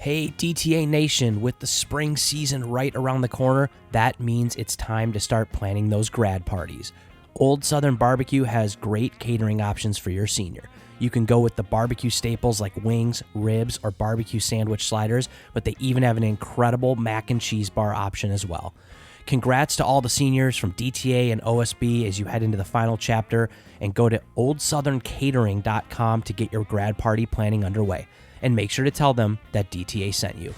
Hey, DTA Nation, with the spring season right around the corner, that means it's time to start planning those grad parties. Old Southern Barbecue has great catering options for your senior. You can go with the barbecue staples like wings, ribs, or barbecue sandwich sliders, but they even have an incredible mac and cheese bar option as well. Congrats to all the seniors from DTA and OSB as you head into the final chapter, and go to oldsoutherncatering.com to get your grad party planning underway. And make sure to tell them that DTA sent you.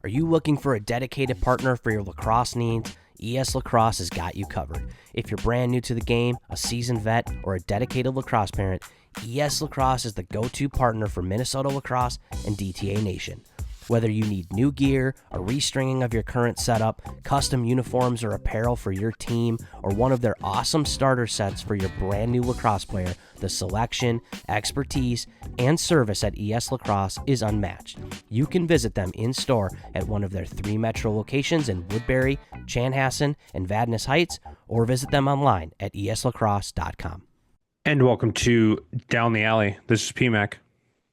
Are you looking for a dedicated partner for your lacrosse needs? ES Lacrosse has got you covered. If you're brand new to the game, a seasoned vet, or a dedicated lacrosse parent, ES Lacrosse is the go-to partner for Minnesota Lacrosse and DTA Nation. Whether you need new gear, a restringing of your current setup, custom uniforms or apparel for your team, or one of their awesome starter sets for your brand new lacrosse player, the selection, expertise, and service at ES Lacrosse is unmatched. You can visit them in-store at one of their 3 metro locations in Woodbury, Chanhassen, and Vadnais Heights, or visit them online at eslacrosse.com. And welcome to Down the Alley. This is PMAC.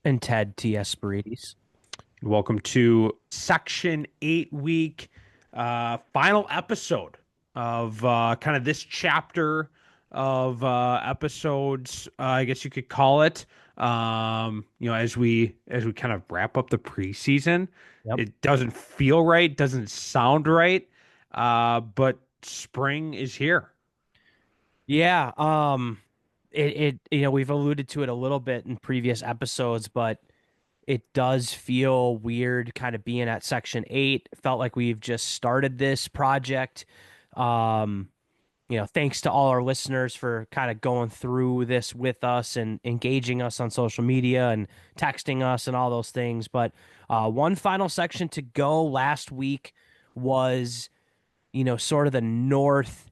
And Ted T.S. Spirides. Welcome to Section 8 week final episode of kind of this chapter of episodes, I guess you could call it. As we kind of wrap up the preseason. Yep. It doesn't feel right, doesn't sound right, but spring is here. Yeah, we've alluded to it a little bit in previous episodes, but it does feel weird kind of being at Section 8. It felt like we've just started this project. Thanks to all our listeners for kind of going through this with us and engaging us on social media and texting us and all those things. But one final section to go last week was, sort of the northeast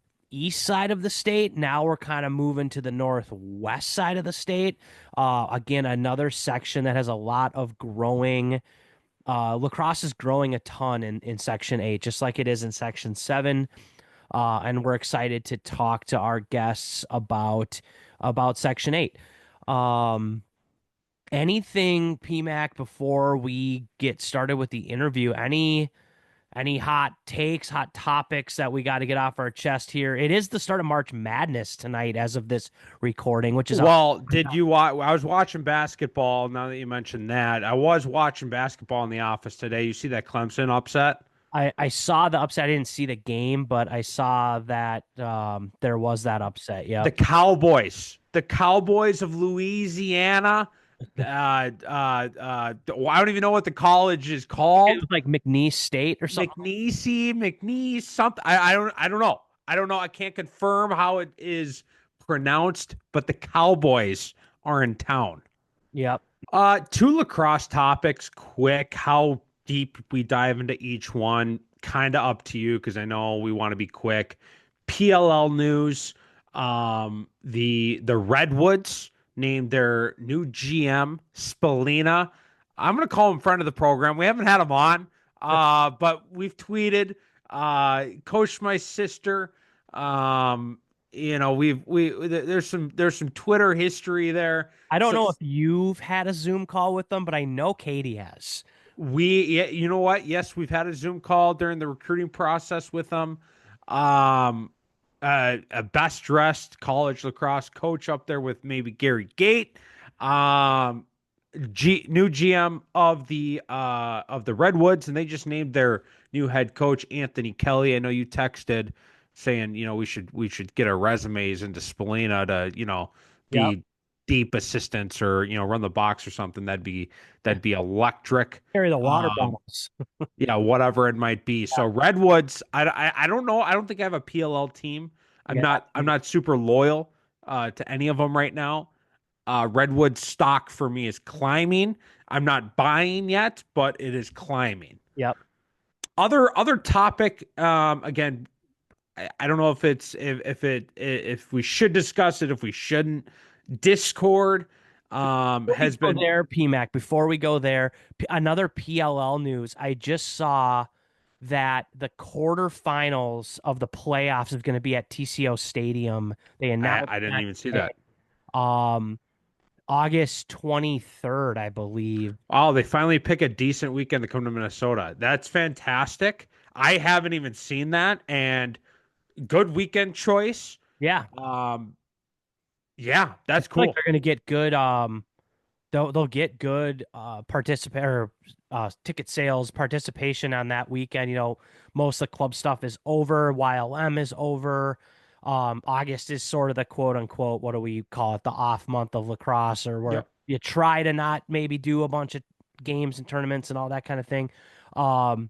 side of the state. Now we're kind of moving to the northwest side of the state. Again, another section that has a lot of growing. Lacrosse is growing a ton in Section 8, just like it is in Section 7. And we're excited to talk to our guests about Section 8. Anything, PMAC, before we get started with the interview? Any hot takes, hot topics that we got to get off our chest here? It is the start of March Madness tonight as of this recording, which is... Well, did you watch? I was watching basketball. Now that you mentioned that, I was watching basketball in the office today. You see that Clemson upset? I saw the upset. I didn't see the game, but I saw that there was that upset. Yeah. The Cowboys of Louisiana. I don't even know what the college is called. It was like McNeese State or something. McNeese, something. I don't know. I can't confirm how it is pronounced, but the Cowboys are in town. Yep. 2 lacrosse topics, quick. How deep we dive into each one, kind of up to you, because I know we want to be quick. PLL news. The Redwoods named their new GM, Spallina. I'm going to call him friend of the program. We haven't had him on, but we've tweeted, coached my sister. There's some Twitter history there. I don't know if you've had a Zoom call with them, but I know Katie has. You know what? Yes, we've had a Zoom call during the recruiting process with them. A best dressed college lacrosse coach up there with maybe Gary Gate, new GM of the Redwoods, and they just named their new head coach Anthony Kelly. I know you texted saying we should get our resumes into Spallina to be deep assistants or run the box or something. That'd be electric. Carry the water bottles. Yeah, whatever it might be. So Redwoods, I don't know. I don't think I have a PLL team. I'm not super loyal to any of them right now. Redwood stock for me is climbing. I'm not buying yet, but it is climbing. Yep. Other topic. Again, I don't know if we should discuss it, if we shouldn't. Discord has been there. PMAC. Before we go there, another PLL news. I just saw that the quarterfinals of the playoffs is going to be at TCO Stadium. They announced. I didn't even see that. August 23rd, I believe. Oh, they finally pick a decent weekend to come to Minnesota. That's fantastic. I haven't even seen that, and good weekend choice. Yeah. Um, yeah, I that's feel like cool. they're going to get good they'll get good participate or ticket sales participation on that weekend. Most of the club stuff is over, YLM is over. August is sort of the quote unquote, what do we call it, the off month of lacrosse, or where Yep. you try to not maybe do a bunch of games and tournaments and all that kind of thing. Um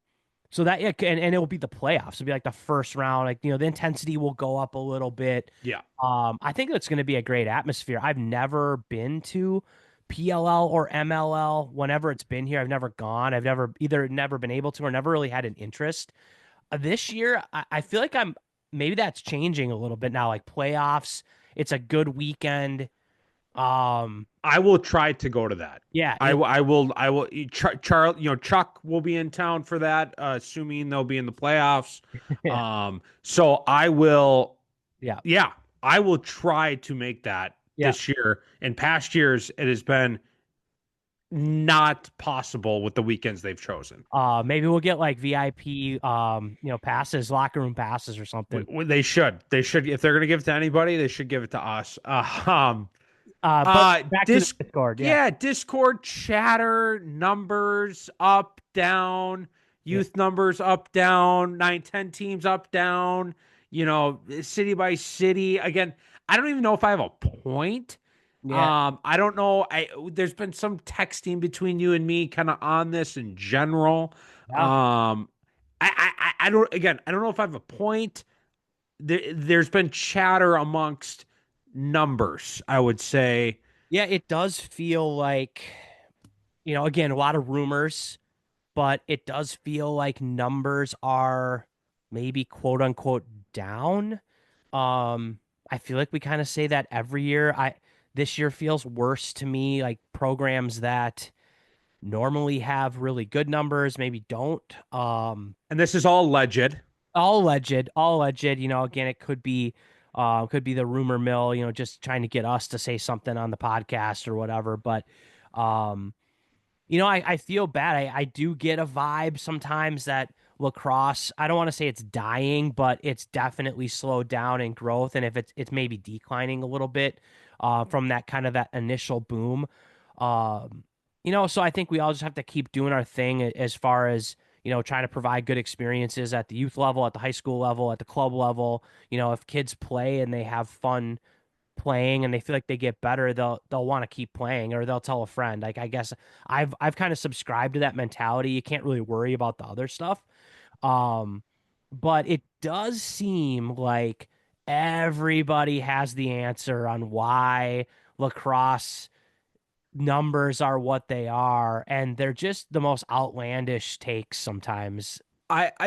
so that, yeah, and it will be the playoffs. It'll be like the first round. Like, the intensity will go up a little bit. Yeah. I think it's going to be a great atmosphere. I've never been to PLL or MLL. Whenever it's been here, I've never gone. I've never been able to, or never really had an interest. This year, I feel like maybe that's changing a little bit now. Like playoffs, it's a good weekend. Um, I will try to go to that. yeah, I will. Charles, Chuck will be in town for that, assuming they'll be in the playoffs. yeah, So I will. yeah, Yeah, I will try to make that yeah. this year. In past years, it has been not possible with the weekends they've chosen. Maybe we'll get like VIP, passes, locker room passes or something. They should. They should. If they're going to give it to anybody, they should give it to us. But back to the Dis Discord. Yeah, yeah, Discord chatter numbers up, down, yeah, youth numbers up, down, 9, 10 teams up, down, city by city. Again, I don't even know if I have a point. yeah, I don't know. There's been some texting between you and me kind of on this in general. yeah. I don't, again, I don't know if I have a point. There's been chatter amongst numbers, I would say. Yeah, it does feel like, again, a lot of rumors, but it does feel like numbers are maybe quote unquote down. I feel like we kind of say that every year. This year feels worse to me, like programs that normally have really good numbers maybe don't. And this is all alleged. All alleged, again, it could be the rumor mill, just trying to get us to say something on the podcast or whatever. But um I feel bad. I do get a vibe sometimes that lacrosse, I don't want to say it's dying, but it's definitely slowed down in growth. And if it's maybe declining a little bit from that kind of that initial boom. Um, so I think we all just have to keep doing our thing as far as, trying to provide good experiences at the youth level, at the high school level, at the club level. If kids play and they have fun playing and they feel like they get better, they'll want to keep playing, or they'll tell a friend. Like, I guess I've kind of subscribed to that mentality. You can't really worry about the other stuff. Um, but it does seem like everybody has the answer on why lacrosse numbers are what they are, and they're just the most outlandish takes sometimes.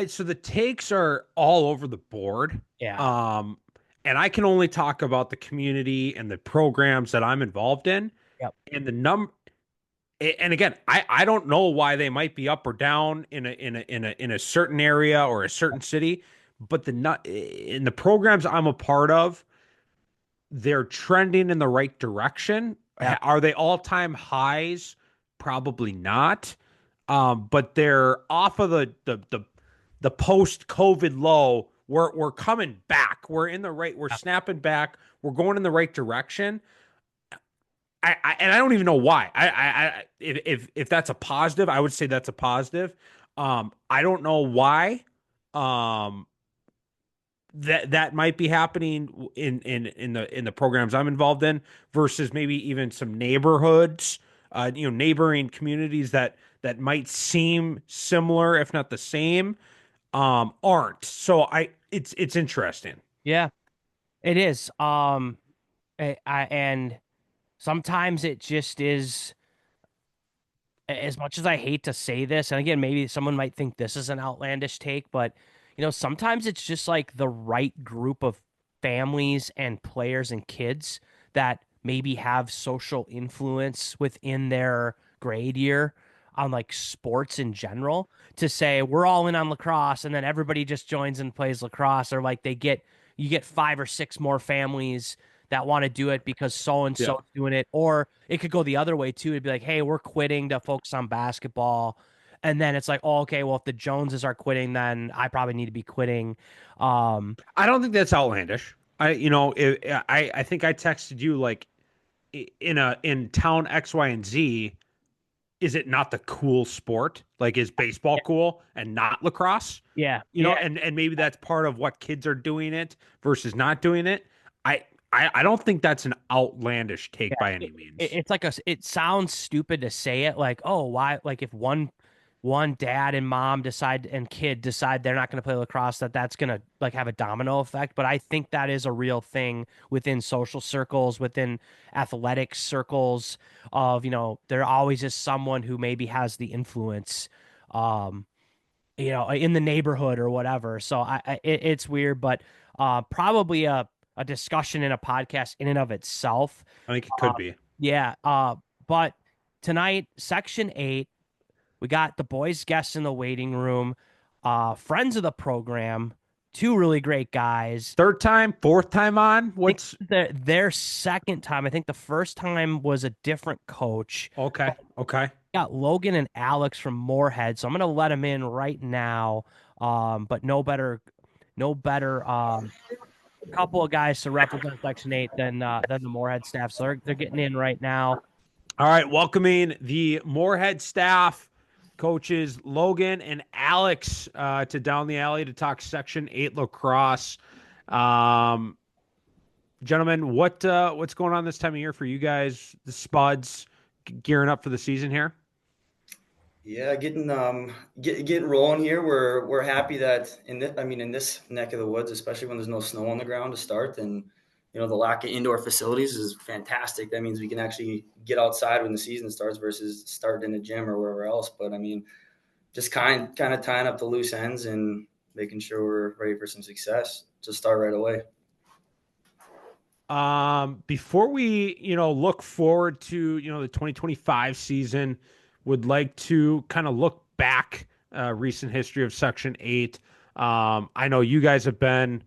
So the takes are all over the board. Yeah. Um, and I can only talk about the community and the programs that I'm involved in. Yep. And and again, I don't know why they might be up or down in a certain area or a certain city, but in the programs I'm a part of, they're trending in the right direction. Yep. Are they all-time highs? Probably not. But they're off of the post-COVID low. We're coming back. We're snapping back. We're going in the right direction. And I don't even know why. If that's a positive, I would say that's a positive. I don't know why. Um, that might be happening in the programs I'm involved in versus maybe even some neighborhoods, neighboring communities that might seem similar if not the same, aren't. So it's interesting. Yeah, it is. And sometimes it just is, as much as I hate to say this, and again, maybe someone might think this is an outlandish take, but sometimes it's just like the right group of families and players and kids that maybe have social influence within their grade year on like sports in general, to say we're all in on lacrosse, and then everybody just joins and plays lacrosse, or like you get 5 or 6 more families that want to do it because so and Yeah. so doing it, or it could go the other way too. It'd be like, hey, we're quitting to focus on basketball, and then it's like, oh, okay, well if the Joneses are quitting, then I probably need to be quitting. Um, I don't think that's outlandish. I think I texted you like in town X, Y, and Z. Is it not the cool sport? Like, is baseball cool and not lacrosse? yeah, yeah, And maybe that's part of what kids are doing it versus not doing it. I I don't think that's an outlandish take yeah. by any means. It's like it sounds stupid to say it, like, oh, why, like if one dad and mom decide and kid decide they're not going to play lacrosse, that's going to like have a domino effect. But I think that is a real thing within social circles, within athletic circles, of, there always is someone who maybe has the influence, um in the neighborhood or whatever. So it's weird, but probably a discussion in a podcast in and of itself. I think it uh, could be. yeah. But tonight, Section 8, we got the boys' guests in the waiting room, friends of the program, two really great guys. Third time, fourth time on. I think What's their second time. I think the first time was a different coach. okay? Okay. Got Logan and Alex from Moorhead, so I'm gonna let them in right now. But no better couple of guys to represent Section 8 than the Moorhead staff. So they're getting in right now. All right. Welcoming the Moorhead staff, coaches Logan and Alex to Down the Alley to talk Section 8 lacrosse. Um, Gentlemen, what's going on this time of year for you guys? The Spuds gearing up for the season here. Yeah, getting rolling here. We're happy that in this neck of the woods, especially when there's no snow on the ground to start, and the lack of indoor facilities is fantastic. That means we can actually get outside when the season starts versus starting in a gym or wherever else. But I mean, just kind of tying up the loose ends and making sure we're ready for some success to start right away. Before we, look forward to, the 2025 season, would like to kind of look back, recent history of Section 8. I know you guys have been,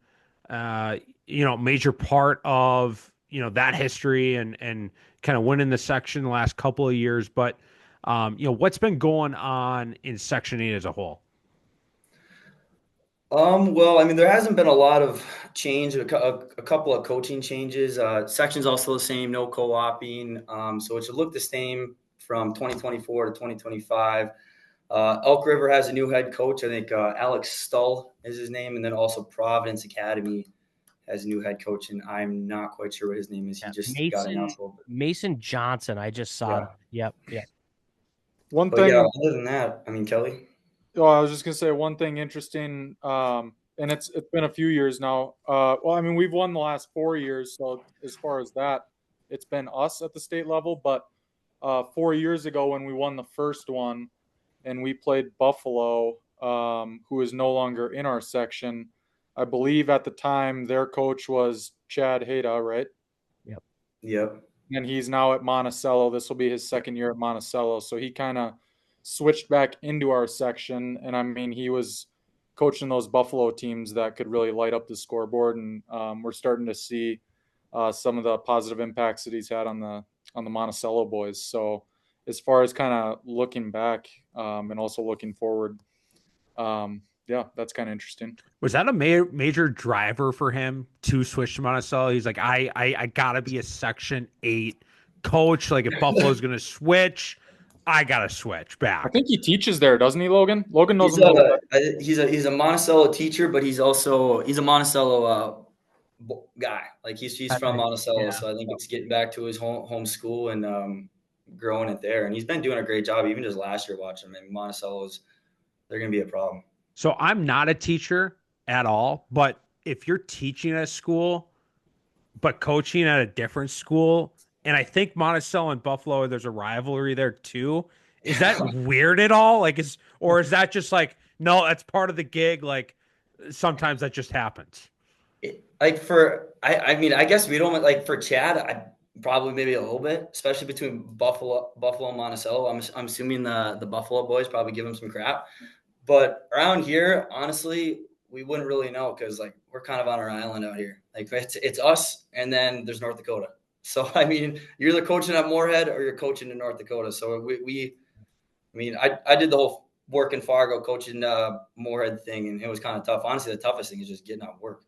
major part of, that history and kind of winning the section the last couple of years. But, what's been going on in Section 8 as a whole? Well, I mean, there hasn't been a lot of change, a couple of coaching changes. Section's also the same, no co-oping. So it should look the same from 2024 to 2025. Elk River has a new head coach. I think Alex Stull is his name. And then also Providence Academy has a new head coach. And I'm not quite sure what his name is. He just got announced a little bit. Mason Johnson. I just saw. Yeah. Yep. One But thing, yeah, other than that, I mean, Kelly. oh, I was just gonna say one thing interesting, and it's been a few years now. Well, I mean, we've won the last 4 years, so as far as that, it's been us at the state level. But 4 years ago, when we won the first one, and we played Buffalo, who is no longer in our section, I believe at the time their coach was Chad Hayda, right? Yep. And he's now at Monticello. This will be his second year at Monticello, so he kind of switched back into our section. And I mean, he was coaching those Buffalo teams that could really light up the scoreboard. And we're starting to see some of the positive impacts that he's had on the Monticello boys. So as far as kind of looking back and also looking forward, yeah, that's kind of interesting. Was that a major driver for him to switch to Monticello? He's like, I gotta be a Section 8 coach. Like, if Buffalo's gonna switch, I gotta switch back. I think he teaches there, doesn't he, Logan? Logan knows He's a Monticello teacher, but he's a Monticello guy. Like he's from Monticello, so I think it's getting back to his home school and growing it there. And he's been doing a great job, even just last year watching him. I mean, Monticello's, they're going to be a problem. So I'm not a teacher at all, but if you're teaching at a school, but coaching at a different school, and I think Monticello and Buffalo, there's a rivalry there too. Is that weird at all? Like, is that just like, no, that's part of the gig? Like, sometimes that just happens. I mean, I guess we don't like for Chad. Probably maybe a little bit, especially between Buffalo and Monticello. I'm assuming the Buffalo boys probably give him some crap. But around here, honestly, we wouldn't really know because like we're kind of on our island out here. Like it's us, and then there's North Dakota. So I mean, you're either coaching at Moorhead or you're coaching in North Dakota. So I did the whole work in Fargo coaching Moorhead thing, and it was kind of tough. Honestly, the toughest thing is just getting out of work.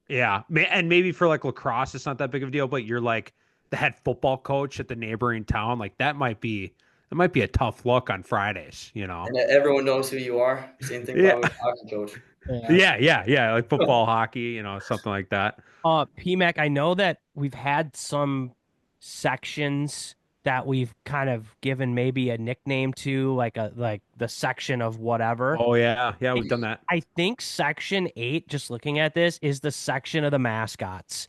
Yeah, and maybe for like lacrosse, it's not that big of a deal, but you're like the head football coach at the neighboring town. Like that might be a tough look on Fridays, you know? And everyone knows who you are. Same thing Yeah. probably with hockey coach. Yeah. Like football, hockey, you know, something like that. PMAC, I know that we've had some sections that we've kind of given maybe a nickname to, like the section of whatever. Oh yeah, we've done that. I think section 8, just looking at this, is the section of the mascots.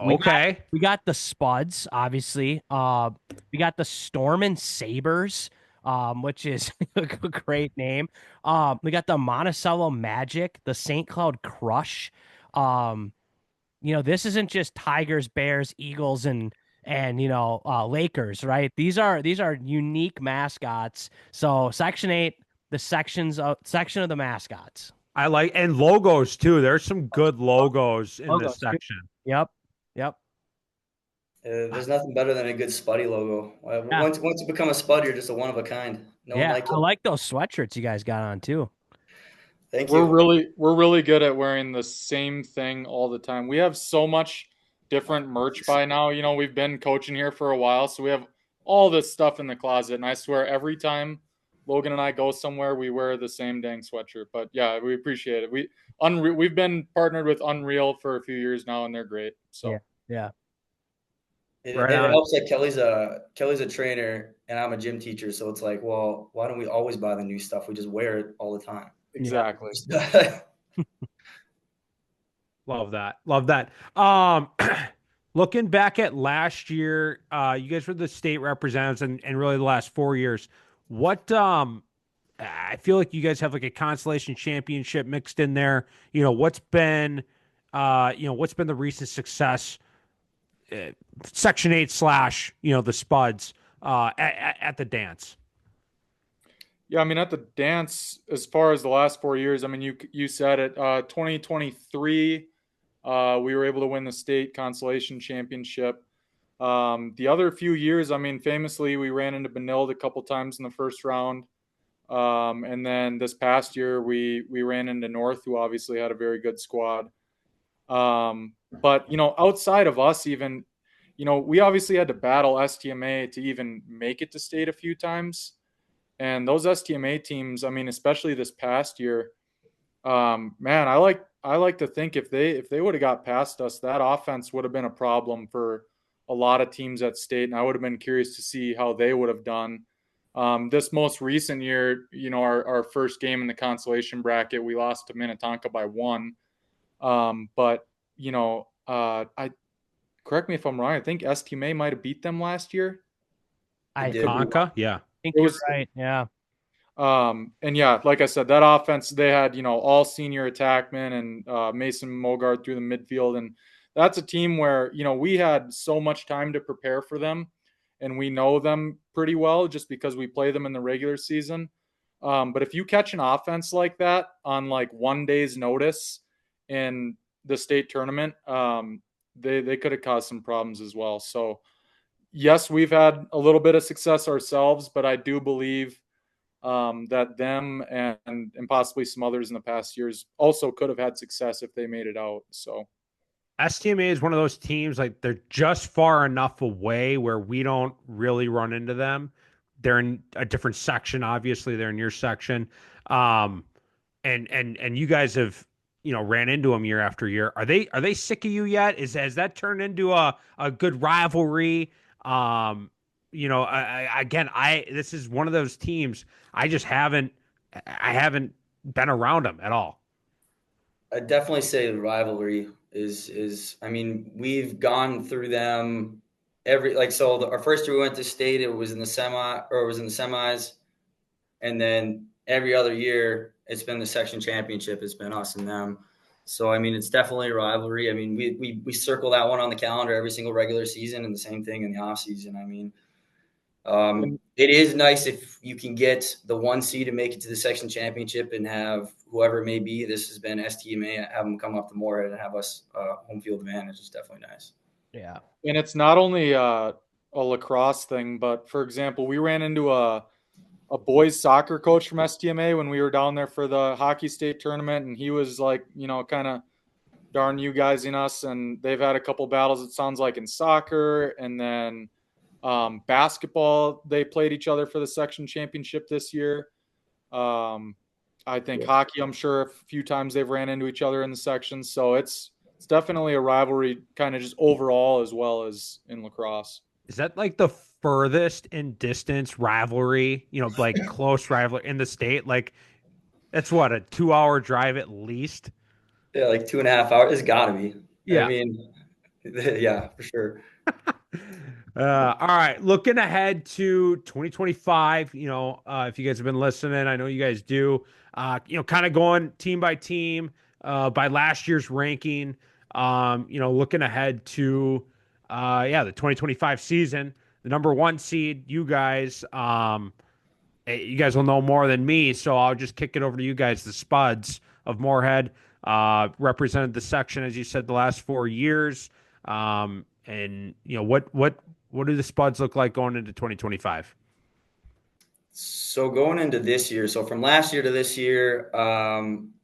We got the Spuds, obviously. We got the Storm and Sabers, which is a great name. We got the Monticello Magic, the St. Cloud Crush. This isn't just Tigers, Bears, Eagles, and Lakers, right? These are unique mascots. So section 8, the section of the mascots. I like, and logos too. There's some good logos in this section. Yep. There's nothing better than a good Spuddy logo. Once you become a Spud, you're just a one of a kind. No one like it. I like those sweatshirts you guys got on too. Thank you. We're really good at wearing the same thing all the time. We have so much different merch by now. You know, we've been coaching here for a while, so we have all this stuff in the closet. And I swear, every time Logan and I go somewhere, we wear the same dang sweatshirt. But yeah, we appreciate it. We've been partnered with Unreal for a few years now, and they're great. So yeah. It helps that Kelly's a trainer and I'm a gym teacher, so it's like, well, why don't we always buy the new stuff? We just wear it all the time. Exactly. Love that. Looking back at last year, you guys were the state representatives and really the last 4 years. What I feel like you guys have like a consolation championship mixed in there. You know, what's been the recent success? Section 8 / the Spuds at the dance. Yeah, I mean, at the dance, as far as the last 4 years, I mean, you said it. 2023, we were able to win the state consolation championship. The other few years, I mean, famously, we ran into Benilde a couple times in the first round. And then this past year, we ran into North, who obviously had a very good squad. But, outside of us even, we obviously had to battle STMA to even make it to state a few times. And those STMA teams, I mean, especially this past year, man, I like to think if they would have got past us, that offense would have been a problem for a lot of teams at state. And I would have been curious to see how they would have done. This most recent year, our first game in the consolation bracket, we lost to Minnetonka by 1. But I correct me if I'm wrong. I think STMA might have beat them last year. Tonka, yeah. I think you're right. Yeah. And yeah, like I said, that offense, they had, all senior attackmen and Mason Mogard through the midfield. And that's a team where, we had so much time to prepare for them and we know them pretty well just because we play them in the regular season. But if you catch an offense like that on like 1 day's notice in the state tournament, they could have caused some problems as well. So yes, we've had a little bit of success ourselves, but I do believe that them and possibly some others in the past years also could have had success if they made it out. So STMA is one of those teams, like they're just far enough away where we don't really run into them. They're in a different section, obviously. They're in your section. And you guys have, ran into them year after year. Are they sick of you yet? Has that turned into a good rivalry? This is one of those teams I haven't been around them at all. I'd definitely say the rivalry is I mean, we've gone through them our first year we went to state, it was in the semis, and then every other year it's been the section championship. It's been us and them. So, I mean, it's definitely a rivalry. I mean, we circle that one on the calendar every single regular season and the same thing in the off season. I mean, It is nice if you can get the 1 seed to make it to the section championship and have whoever it may be. This has been STMA, have them come up to Moorhead and have us home field advantage. Is definitely nice. Yeah. And it's not only a lacrosse thing, but for example, we ran into a boys soccer coach from STMA when we were down there for the hockey state tournament, and he was like, kind of darn you guys in us, and they've had a couple battles, it sounds like, in soccer, and then basketball, they played each other for the section championship this year. I think hockey, I'm sure a few times they've ran into each other in the sections, so it's definitely a rivalry kind of just overall as well as in lacrosse. Is that like the furthest in distance rivalry, like close rivalry in the state? Like, that's what, a 2-hour drive at least? Yeah, like 2.5 hours. It's got to be. Yeah. I mean, yeah, for sure. All right. Looking ahead to 2025, if you guys have been listening, I know you guys do, kind of going team by team, by last year's ranking, looking ahead to, the 2025 season, the number 1 seed, you guys will know more than me. So I'll just kick it over to you guys. The Spuds of Moorhead, represented the section, as you said, the last 4 years. And what do the Spuds look like going into 2025? So going into this year, so from last year to this year,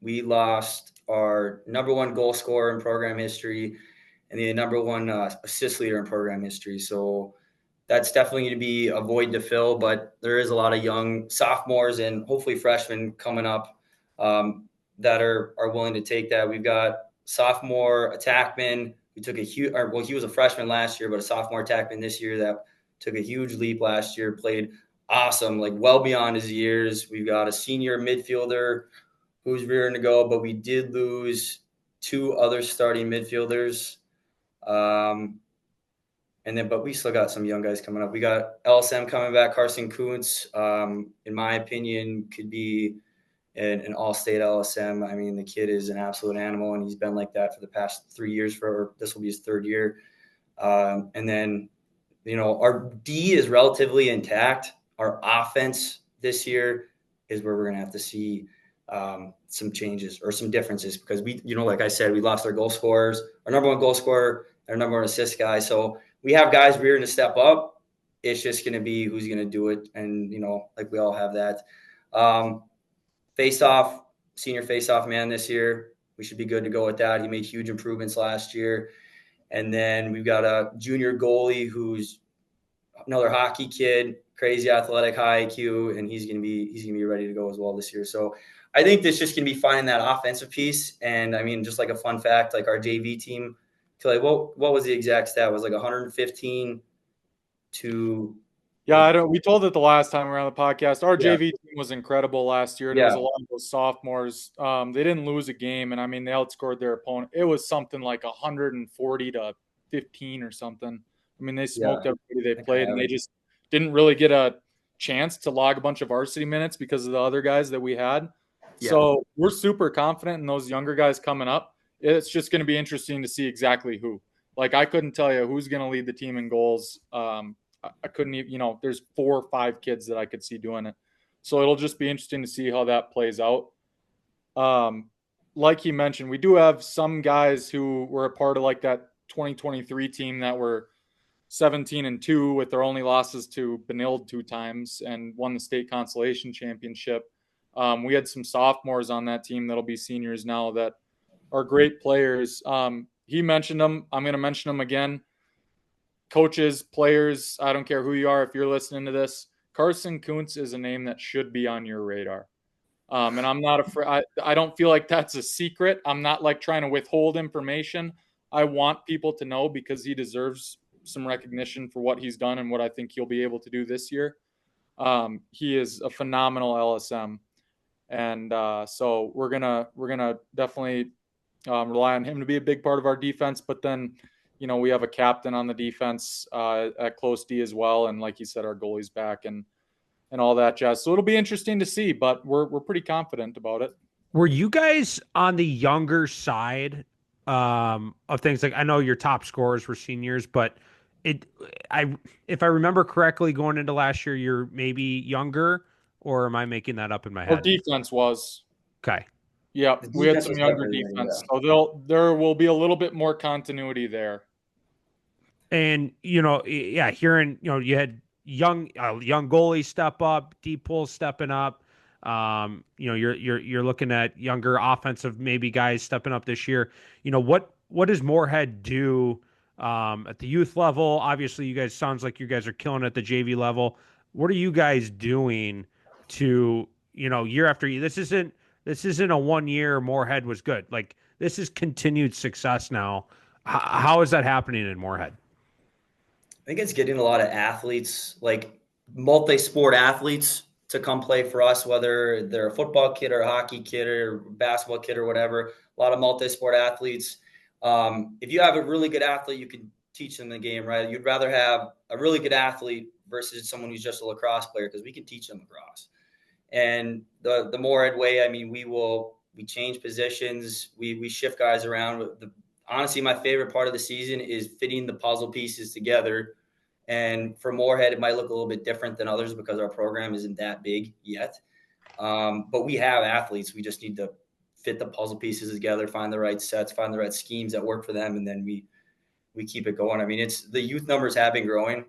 we lost our number 1 goal scorer in program history and the number 1 assist leader in program history. So that's definitely going to be a void to fill, but there is a lot of young sophomores and hopefully freshmen coming up that are willing to take that. We've got sophomore attackman. We took he was a freshman last year, but a sophomore attackman this year that took a huge leap last year, played awesome, like well beyond his years. We've got a senior midfielder who's rearing to go, but we did lose 2 other starting midfielders. But we still got some young guys coming up. We got LSM coming back, Carson Kuntz, in my opinion, could be an all-state LSM. I mean, the kid is an absolute animal, and he's been like that for the past 3 years. This will be his 3rd year. And then, our D is relatively intact. Our offense this year is where we're going to have to see some changes or some differences because we, like I said, we lost our goal scorers, our number 1 goal scorer, our number 1 assist guy. So we have guys rearing to step up. It's just going to be who's going to do it. And, like we all have that. Senior face-off man this year. We should be good to go with that. He made huge improvements last year. And then we've got a junior goalie who's another hockey kid, crazy athletic, high IQ, and he's gonna be ready to go as well this year. So I think this just gonna be finding that offensive piece. And I mean, just like a fun fact, like our JV team, what was the exact stat? It was like 115 to. Yeah, we told it the last time we were on the podcast. Our JV team was incredible last year. And it was a lot of those sophomores. They didn't lose a game, and I mean they outscored their opponent. It was something like 140 to 15 or something. I mean, they smoked everybody they played, and they just didn't really get a chance to log a bunch of varsity minutes because of the other guys that we had. Yeah. So we're super confident in those younger guys coming up. It's just going to be interesting to see exactly who. Like, I couldn't tell you who's going to lead the team in goals. I couldn't even, there's 4 or 5 kids that I could see doing it. So it'll just be interesting to see how that plays out. Like he mentioned, we do have some guys who were a part of like that 2023 team that were 17-2 with their only losses to Benilde 2 times and won the state consolation championship. We had some sophomores on that team that'll be seniors now that are great players. He mentioned them. I'm going to mention them again. Coaches, players, I don't care who you are. If you're listening to this, Carson Kuntz is a name that should be on your radar. And I'm not afraid. I don't feel like that's a secret. I'm not like trying to withhold information. I want people to know because he deserves some recognition for what he's done and what I think he'll be able to do this year. He is a phenomenal LSM. And so we're gonna definitely rely on him to be a big part of our defense. But then, we have a captain on the defense at close D as well. And like you said, our goalie's back and all that jazz. So it'll be interesting to see, but we're pretty confident about it. Were you guys on the younger side of things? Like, I know your top scorers were seniors, but it, I, if I remember correctly, going into last year, you're maybe younger, or am I making that up in my Our head? defense was. Okay. Yeah, The we had defense some was younger definitely young, defense, yeah. so there will be a little bit more continuity there. And yeah, hearing you had young goalies step up, deep pulls stepping up. You're looking at younger offensive maybe guys stepping up this year. What does Moorhead do at the youth level? Obviously, you guys sounds like you guys are killing at the JV level. What are you guys doing to year after year? This isn't a 1 year Moorhead was good. Like this is continued success now. How is that happening in Moorhead? I think it's getting a lot of athletes, like multi-sport athletes, to come play for us, whether they're a football kid or a hockey kid or basketball kid or whatever. A lot of multi-sport athletes. If you have a really good athlete, you can teach them the game, right? You'd rather have a really good athlete versus someone who's just a lacrosse player because we can teach them lacrosse. And the Moorhead way, I mean, we change positions, we shift guys around. Honestly, my favorite part of the season is fitting the puzzle pieces together. And for Moorhead, it might look a little bit different than others because our program isn't that big yet. But we have athletes. We just need to fit the puzzle pieces together, find the right sets, find the right schemes that work for them, and then we keep it going. I mean, it's the youth numbers have been growing,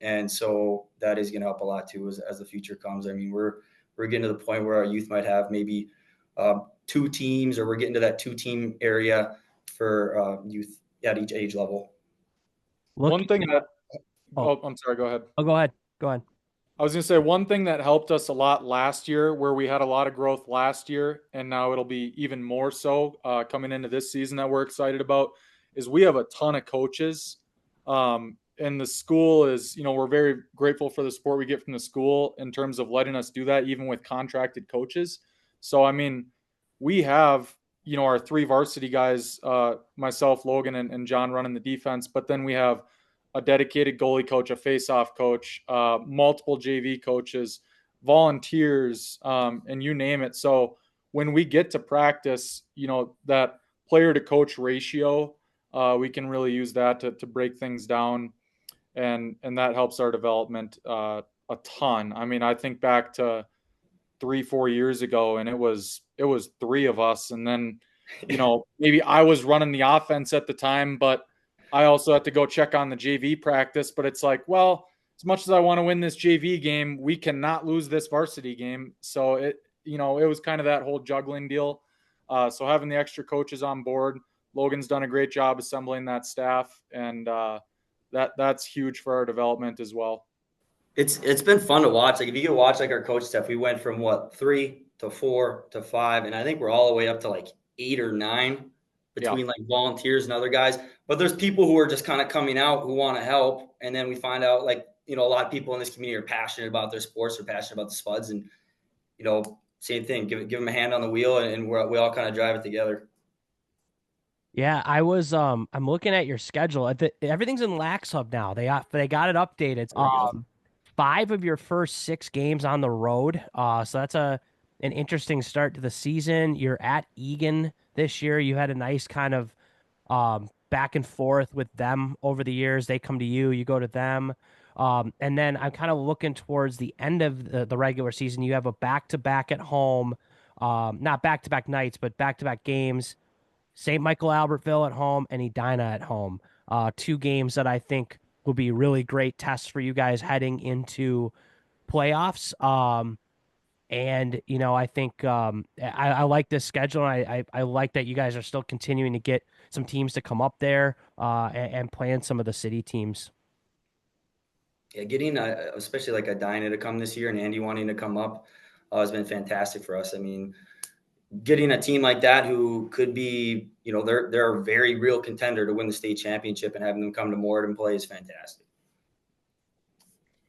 and so that is going to help a lot too as the future comes. I mean, we're getting to the point where our youth might have maybe 2 teams, or we're getting to that 2-team area for youth at each age level. One thing that Oh. I'm sorry, go ahead. Oh, go ahead. Go ahead. I was going to say one thing that helped us a lot last year, where we had a lot of growth last year, and now it'll be even more so coming into this season that we're excited about, is we have a ton of coaches. And the school is, we're very grateful for the support we get from the school in terms of letting us do that, even with contracted coaches. So, I mean, we have, our 3 varsity guys, myself, Logan, and John running the defense, but then we have a dedicated goalie coach, a face-off coach, multiple JV coaches, volunteers, and you name it. So when we get to practice, that player to coach ratio, we can really use that to break things down, and that helps our development a ton. I mean, I think back to 3-4 years ago, and it was 3 of us, and then maybe I was running the offense at the time, but I also had to go check on the JV practice. But it's like, well, as much as I want to win this JV game, we cannot lose this varsity game. So it was kind of that whole juggling deal. So having the extra coaches on board, Logan's done a great job assembling that staff, and that's huge for our development as well. It's been fun to watch. Like if you could watch like our coach stuff, we went from 3 to 4 to 5, and I think we're all the way up to like 8 or 9 between like volunteers and other guys. But there's people who are just kind of coming out who want to help, and then we find out like a lot of people in this community are passionate about their sports, are passionate about the Spuds, and same thing. Give them a hand on the wheel, and we all kind of drive it together. Yeah, I'm looking at your schedule. Everything's in Lax Hub now. They got it updated. There we go. 5 of your first 6 games on the road. So that's an interesting start to the season. You're at Egan this year. You had a nice kind of back and forth with them over the years. They come to you, you go to them. And then I'm kind of looking towards the end of the regular season. You have a back-to-back at home. Not back-to-back nights, but back-to-back games. St. Michael Albertville at home and Edina at home. 2 games that I think will be really great tests for you guys heading into playoffs. And I think I like this schedule. I like that you guys are still continuing to get some teams to come up there and playing some of the city teams. Yeah, getting especially like a Edina to come this year and Andy wanting to come up has been fantastic for us. I mean, getting a team like that who could be, they're a very real contender to win the state championship, and having them come to Moorhead and play is fantastic.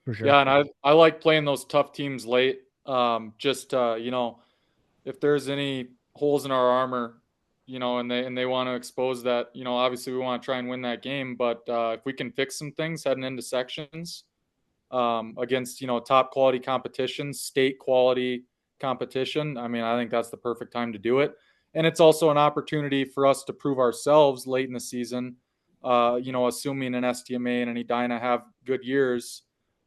For sure. Yeah, and I like playing those tough teams late. If there's any holes in our armor, and they want to expose that, obviously we want to try and win that game. But if we can fix some things heading into sections against, top quality competition, state quality competition, I mean, I think that's the perfect time to do it. And it's also an opportunity for us to prove ourselves late in the season assuming an STMA and an Edina have good years,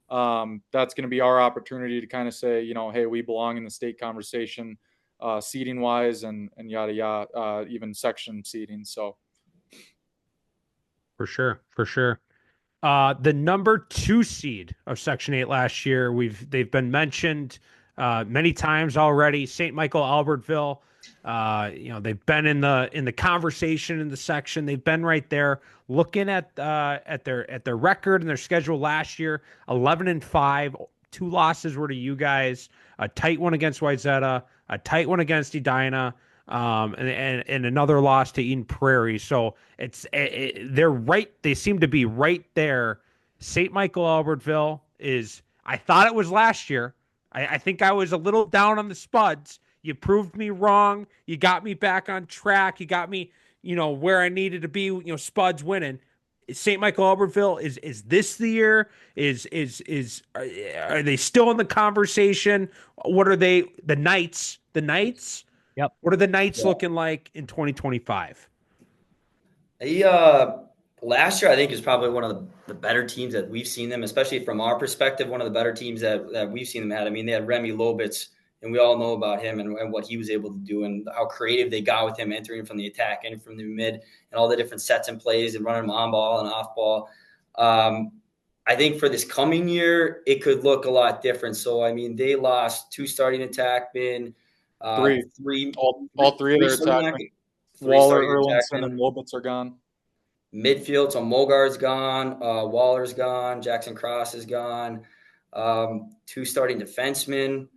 that's going to be our opportunity to kind of say, hey, we belong in the state conversation, seeding wise and yada yada, even section seeding. So For sure. The number 2 seed of Section 8 last year, they've been mentioned many times already. St. Michael Albertville, they've been in the conversation in the section. They've been right there. Looking at their record and their schedule last year, 11-5. 2 losses were to you guys, a tight one against Wayzata, a tight one against Edina, and another loss to Eden Prairie. So they're right. They seem to be right there. St. Michael Albertville is. I thought it was last year. I think I was a little down on the Spuds. You proved me wrong. You got me back on track. You got me, where I needed to be. Spuds winning. St. Michael Albertville is this the year? Are they still in the conversation? What are they? The Knights. The Knights. Yep. What are the Knights looking like in 2025? Last year, I think, is probably one of the better teams that we've seen them, especially from our perspective, one of the better teams that we've seen them had. I mean, they had Remy Lobitz, and we all know about him and what he was able to do and how creative they got with him entering from the attack and from the mid and all the different sets and plays and running them on ball and off ball. I think for this coming year, it could look a lot different. So, I mean, they lost 2 starting attackmen. All three of their attackmen. Waller, Erlinson, and Lobitz are gone. Midfield, so Mogard's gone, Waller's gone, Jackson Cross is gone, 2 starting defensemen.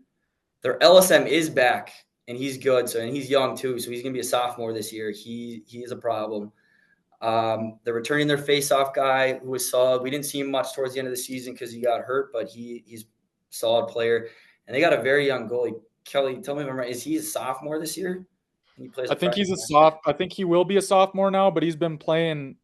Their LSM is back, and he's good. And he's young too, so he's going to be a sophomore this year. He is a problem. They're returning their face-off guy who was solid. We didn't see him much towards the end of the season because he got hurt, but he's a solid player. And they got a very young goalie. Kelly, tell me if I'm right. Is he a sophomore this year? I think I think he will be a sophomore now, but he's been playing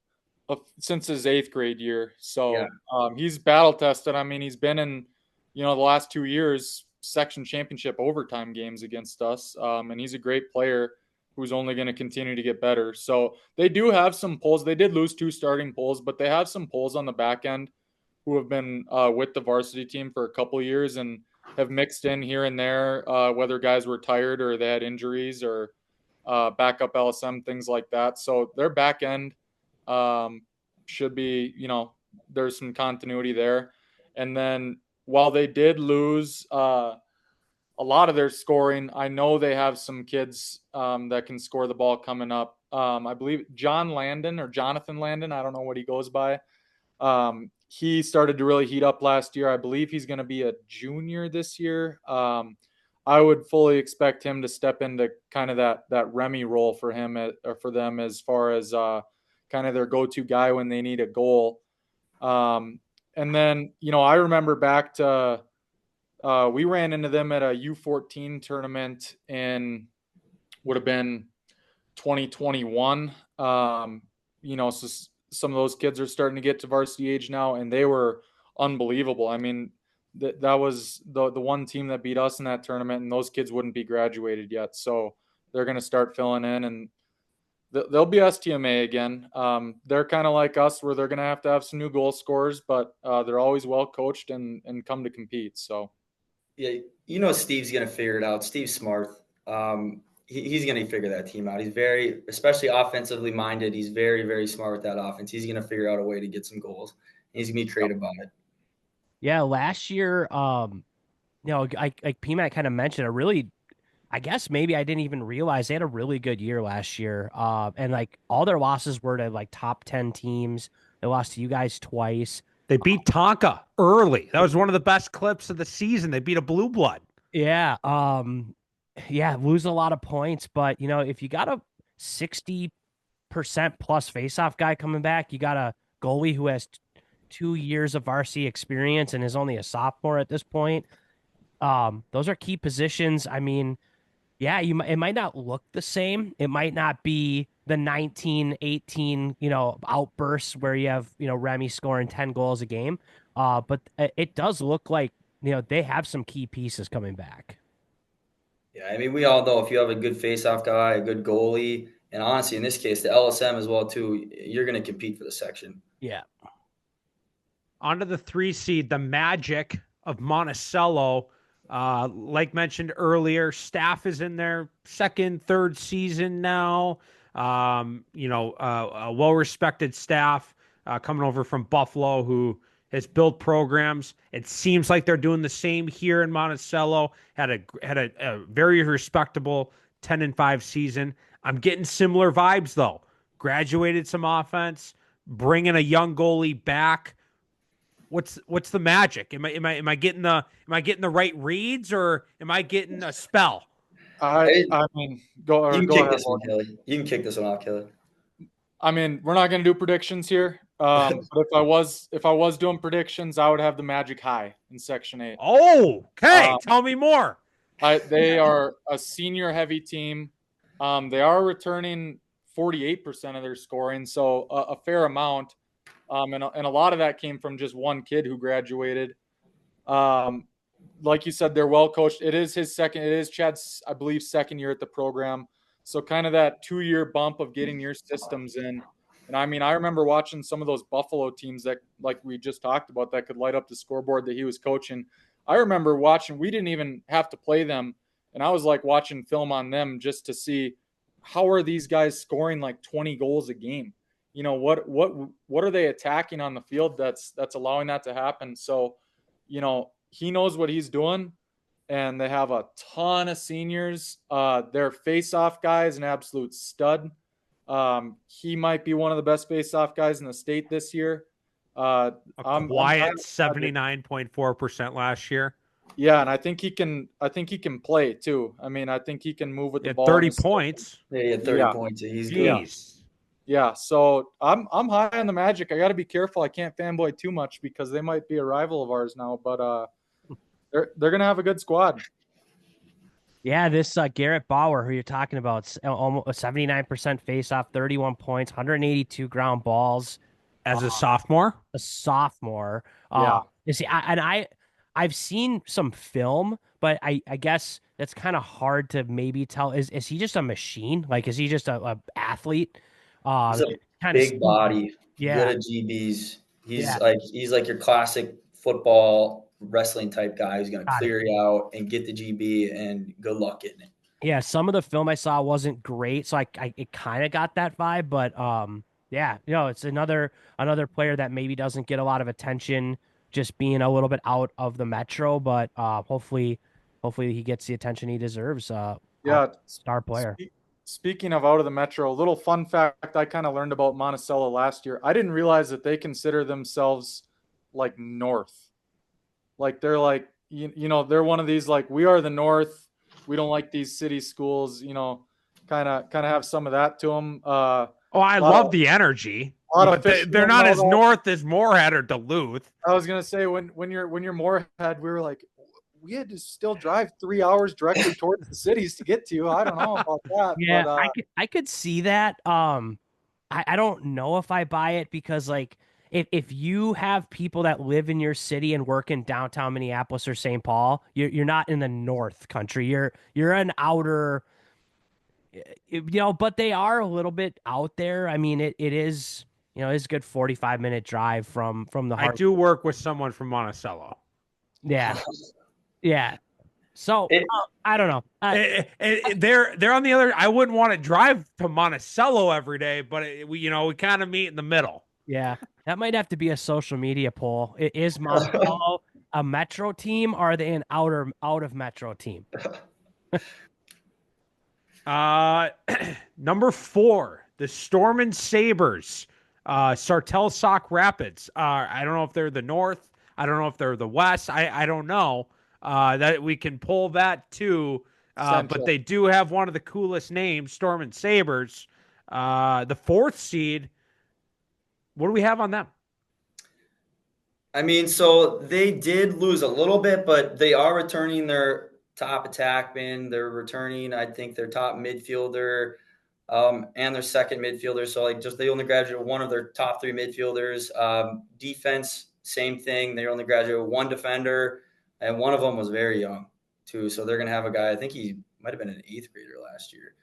since his 8th grade year. So yeah. He's battle tested. I mean, he's been in, the last 2 years section championship overtime games against us. And he's a great player who's only going to continue to get better. So they do have some pulls. They did lose 2 starting pulls, but they have some pulls on the back end who have been with the varsity team for a couple years and have mixed in here and there, whether guys were tired or they had injuries or backup LSM, things like that. So their back end should be, there's some continuity there. And then while they did lose a lot of their scoring, I know they have some kids that can score the ball coming up. I believe Jonathan Landon, I don't know what he goes by. He started to really heat up last year. I believe he's going to be a junior this year. I would fully expect him to step into kind of that Remy role for him or for them as far as kind of their go-to guy when they need a goal. And then, I remember back to we ran into them at a U14 tournament in would have been 2021. So some of those kids are starting to get to varsity age now, and they were unbelievable. I mean, that was the one team that beat us in that tournament, and those kids wouldn't be graduated yet. So they're going to start filling in, and they'll be STMA again. They're kind of like us where they're going to have some new goal scorers, but they're always well coached and come to compete. So, yeah, Steve's going to figure it out. Steve's smart. He's going to figure that team out. He's very, especially offensively minded. He's very, very smart with that offense. He's going to figure out a way to get some goals. He's going to be creative about it. Yeah, last year, like PMAC kind of mentioned, I guess maybe I didn't even realize they had a really good year last year. And like all their losses were to like top 10 teams. They lost to you guys twice. They beat Tonka early. That was one of the best clips of the season. They beat a blue blood. Yeah. Lose a lot of points, but if you got a 60% plus faceoff guy coming back, you got a goalie who has 2 years of varsity experience and is only a sophomore at this point. Those are key positions. I mean, yeah, it might not look the same. It might not be the 19-18, outbursts where you have, Remy scoring 10 goals a game. But it does look like, they have some key pieces coming back. Yeah, I mean, we all know if you have a good faceoff guy, a good goalie, And honestly, in this case, the LSM as well too. You're going to compete for the section. Yeah. Onto the 3 seed, the Magic of Monticello. Like mentioned earlier, staff is in their second, third season now. A well-respected staff coming over from Buffalo who has built programs. It seems like they're doing the same here in Monticello. Had a very respectable 10-5 season. I'm getting similar vibes though. Graduated some offense, bringing a young goalie back. What's the magic? Am I getting the right reads, or am I getting a spell? I mean, go You can go kick ahead, this one, Logan. Kelly. You can kick this one off, Kelly. I mean, we're not going to do predictions here. But if I was doing predictions, I would have the Magic high in Section 8. Oh, okay. Tell me more. They are a senior heavy team. They are returning 48% of their scoring, so a fair amount. And a lot of that came from just one kid who graduated. Like you said, they're well coached. It is Chad's, I believe, second year at the program. So kind of that 2-year bump of getting your systems in. And I mean, I remember watching some of those Buffalo teams that, like we just talked about, that could light up the scoreboard that he was coaching. I remember watching, we didn't even have to play them. And I was like watching film on them just to see how are these guys scoring like 20 goals a game? You know, what are they attacking on the field that's allowing that to happen? So, you know, he knows what he's doing, and they have a ton of seniors. Their face-off guy is an absolute stud. He might be one of the best face-off guys in the state this year. I'm quiet 79.4% last year. Yeah, and I think he can play too. I mean, I think he can move with the ball. 30 points. Yeah, he had 30 points. He's good. Yeah, so I'm high on the Magic. I got to be careful. I can't fanboy too much because they might be a rival of ours now, but they're going to have a good squad. Yeah, this Garrett Bauer, who you're talking about, almost 79% face-off, 31 points, 182 ground balls. As a sophomore? A sophomore. Yeah. You see, I've seen some film, but I guess that's kind of hard to maybe tell. Is he just a machine? Like, is he just a athlete? He's a big body, good at GBs. He's like your classic football wrestling type guy who's going to clear you out and get the GB, and good luck getting it. Yeah, some of the film I saw wasn't great, so it kind of got that vibe, but yeah, it's another player that maybe doesn't get a lot of attention, just being a little bit out of the metro, but hopefully he gets the attention he deserves. Yeah, star player. Speaking of out of the metro, a little fun fact I kind of learned about Monticello last year. I didn't realize that they consider themselves like North. Like they're like, you know, they're one of these, like, we are the North. We don't like these city schools, you know, kind of have some of that to them. I love the energy. But they're not as north as Moorhead or Duluth. I was gonna say when you're Moorhead, we were like, we had to still drive 3 hours directly towards the cities to get to. I don't know about that. Yeah, but, I could see that. I don't know if I buy it because, like, if you have people that live in your city and work in downtown Minneapolis or St. Paul, you're not in the North Country. You're an outer. But they are a little bit out there. I mean, it is. It's a good 45-minute drive from the heart. I do work with someone from Monticello. Yeah. Yeah. So I don't know. They're on the other. I wouldn't want to drive to Monticello every day, but we kind of meet in the middle. Yeah, that might have to be a social media poll. Is Monticello a metro team, or are they an out of metro team? Number 4, the Storm and Sabres. Sartell Sauk Rapids. I don't know if they're the North. I don't know if they're the West. I don't know. That we can pull that too. But they do have one of the coolest names, Storm and Sabres. The 4th seed. What do we have on them? I mean, so they did lose a little bit, but they are returning their top attackman. They're returning, I think, their top midfielder. And their second midfielder. So they only graduated one of their top 3 midfielders. Defense, same thing. They only graduated one defender, and one of them was very young too. So they're going to have a guy, I think he might've been an 8th grader last year.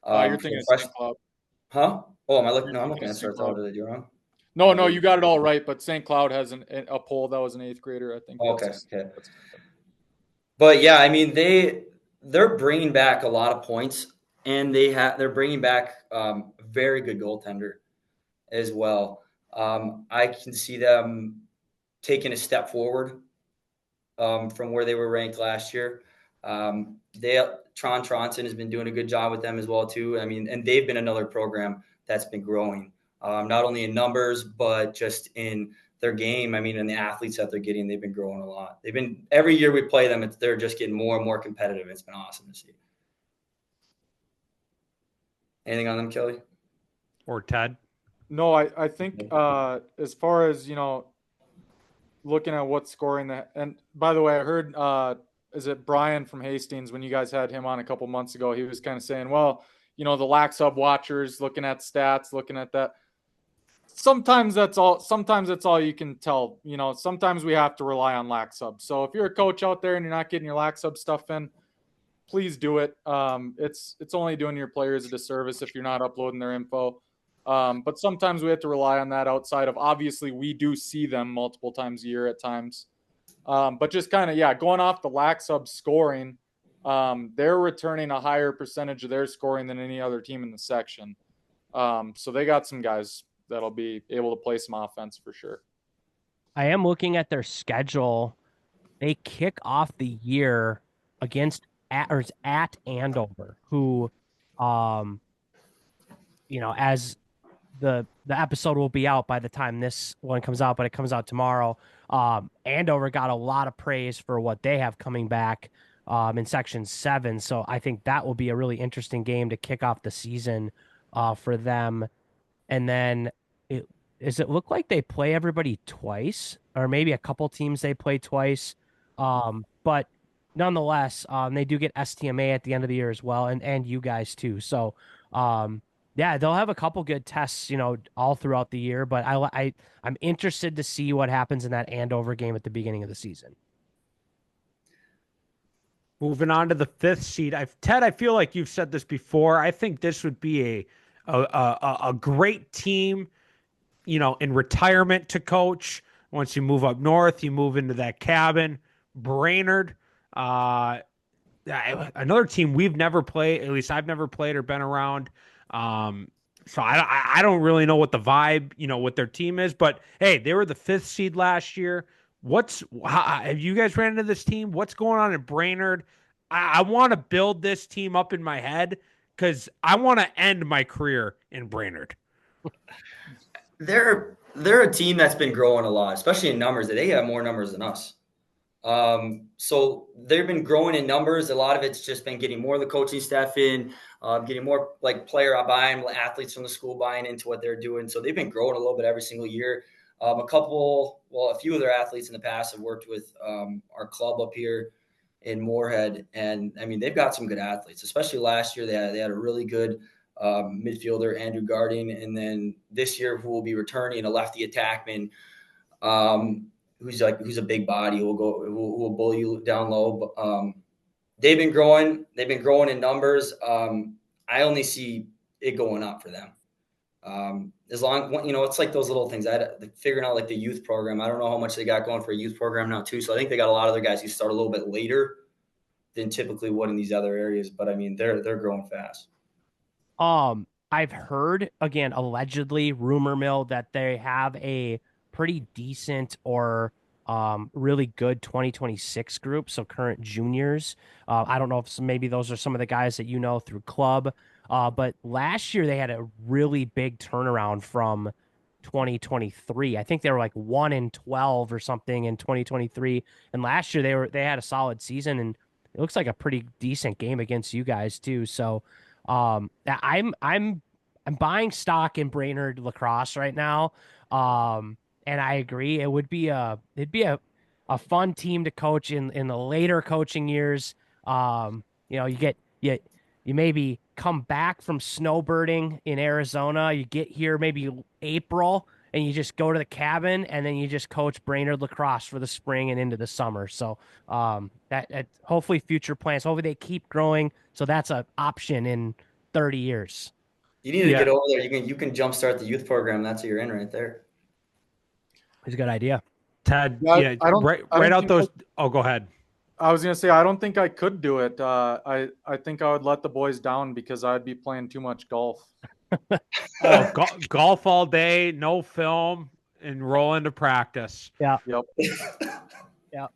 You're for thinking the of fresh, St. Cloud. huh? Oh, am I looking? You're No, I'm thinking looking of at St. Star Cloud. Television. You're wrong. No, you got it all right. But St. Cloud has a poll that was an 8th grader. I think Okay, okay. that's But yeah, I mean they're bringing back a lot of points, and they're bringing back very good goaltender as well. I can see them taking a step forward from where they were ranked last year. Tronson has been doing a good job with them as well too. I mean, and they've been another program that's been growing, not only in numbers but just in their game. I mean, and the athletes that they're getting, they've been growing a lot. They've been every year we play them, they're just getting more and more competitive. It's been awesome to see. Anything on them, Kelly or Ted? No, I think as far as looking at what's scoring that. And by the way, I heard is it Briann from Hastings, when you guys had him on a couple months ago, he was kind of saying, well, the lack sub watchers looking at stats, looking at that. Sometimes that's all you can tell. Sometimes we have to rely on lack sub. So if you're a coach out there and you're not getting your lack sub stuff in, please do it. It's only doing your players a disservice if you're not uploading their info. But sometimes we have to rely on that outside of, obviously we do see them multiple times a year at times. But just kind of, going off the lack sub scoring, they're returning a higher percentage of their scoring than any other team in the section. So they got some guys that'll be able to play some offense for sure. I am looking at their schedule. They kick off the year at Andover, who, as the episode will be out by the time this one comes out, but it comes out tomorrow. Andover got a lot of praise for what they have coming back in Section 7, so I think that will be a really interesting game to kick off the season for them. And then does it look like they play everybody twice, or maybe a couple teams they play twice? But nonetheless, they do get STMA at the end of the year as well, and you guys too. So, yeah, they'll have a couple good tests, all throughout the year. But I'm interested to see what happens in that Andover game at the beginning of the season. Moving on to the 5th seed, Ted, I feel like you've said this before. I think this would be a great team, in retirement to coach. Once you move up north, you move into that cabin. Brainerd, another team we've never played, at least I've never played or been around. So I don't really know what the vibe, what their team is. But hey, they were the 5th seed last year. Have you guys ran into this team? What's going on in Brainerd? I want to build this team up in my head because I want to end my career in Brainerd. they're a team that's been growing a lot, especially in numbers. They have more numbers than us. So they've been growing in numbers. A lot of it's just been getting more of the coaching staff in, getting more like player buying, athletes from the school buying into what they're doing. So they've been growing a little bit every single year. A few of their athletes in the past have worked with our club up here in Moorhead, and I mean they've got some good athletes. Especially last year, they had a really good midfielder, Andrew Garding, and then this year who will be returning, a lefty attackman. Who's a big body who will bully you down low. They've been growing in numbers. I only see it going up for them. As long, it's like those little things. Figuring out like the youth program. I don't know how much they got going for a youth program now too. So I think they got a lot of their guys who start a little bit later than typically would in these other areas. But I mean, they're growing fast. I've heard, again, allegedly, rumor mill, that they have a pretty decent or really good 2026 group. So current juniors. I don't know if maybe those are some of the guys that through club. But last year they had a really big turnaround from 2023. I think they were like 1-12 or something in 2023. And last year they had a solid season, and it looks like a pretty decent game against you guys too. So I'm buying stock in Brainerd Lacrosse right now. And I agree, it'd be a fun team to coach in the later coaching years. You maybe come back from snowbirding in Arizona, you get here maybe April, and you just go to the cabin, and then you just coach Brainerd Lacrosse for the spring and into the summer. So that hopefully future plans, hopefully they keep growing. So that's an option in 30 years. You need to get over there. You can jumpstart the youth program. That's what you're in right there. It's a good idea. Ted, I don't right out think those. Oh, go ahead. I was gonna say I don't think I could do it. I think I would let the boys down because I'd be playing too much golf. Oh, golf all day, no film, and roll into practice. Yeah. Yep. Yeah.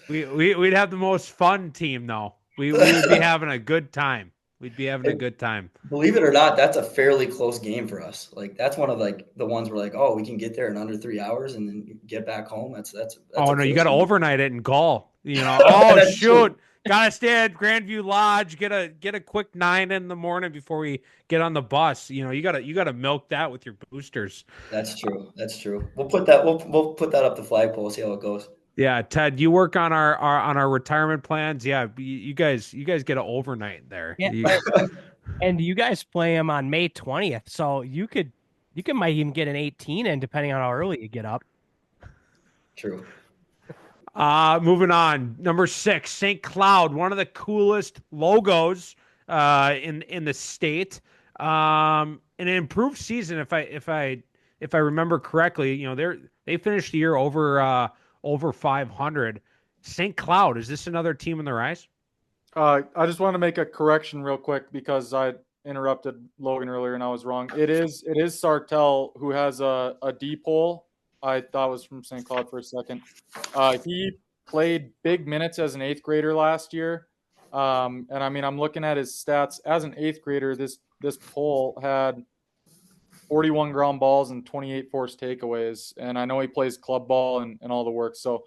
We'd have the most fun team though. We would be having a good time. We'd be having a good time. Believe it or not, that's a fairly close game for us. Like that's one of like the ones where like, oh, we can get there in under 3 hours and then get back home. That's Oh no, you got to overnight it in Gull. You know, That's shoot, gotta stay at Grandview Lodge. Get a quick 9 in the morning before we get on the bus. You know, you gotta milk that with your boosters. That's true. That's true. We'll put that up the flagpole. See how it goes. Yeah, Ted, you work on our retirement plans. Yeah, you guys get an overnight there. Yeah, and you guys play them on May 20th, so you might even get an 18 in depending on how early you get up. True. Moving on, number 6, St. Cloud, one of the coolest logos in the state. An improved season, if I remember correctly. You know, they finished the year over 500. St. Cloud, is this another team in the rise? I just want to make a correction real quick because I interrupted Logan earlier and I was wrong. It is Sartell who has a deep hole. I thought it was from St. Cloud for a second. He played big minutes as an 8th grader last year. And I mean, I'm looking at his stats as an 8th grader. This pole had 41 ground balls and 28 forced takeaways. And I know he plays club ball and all the work. So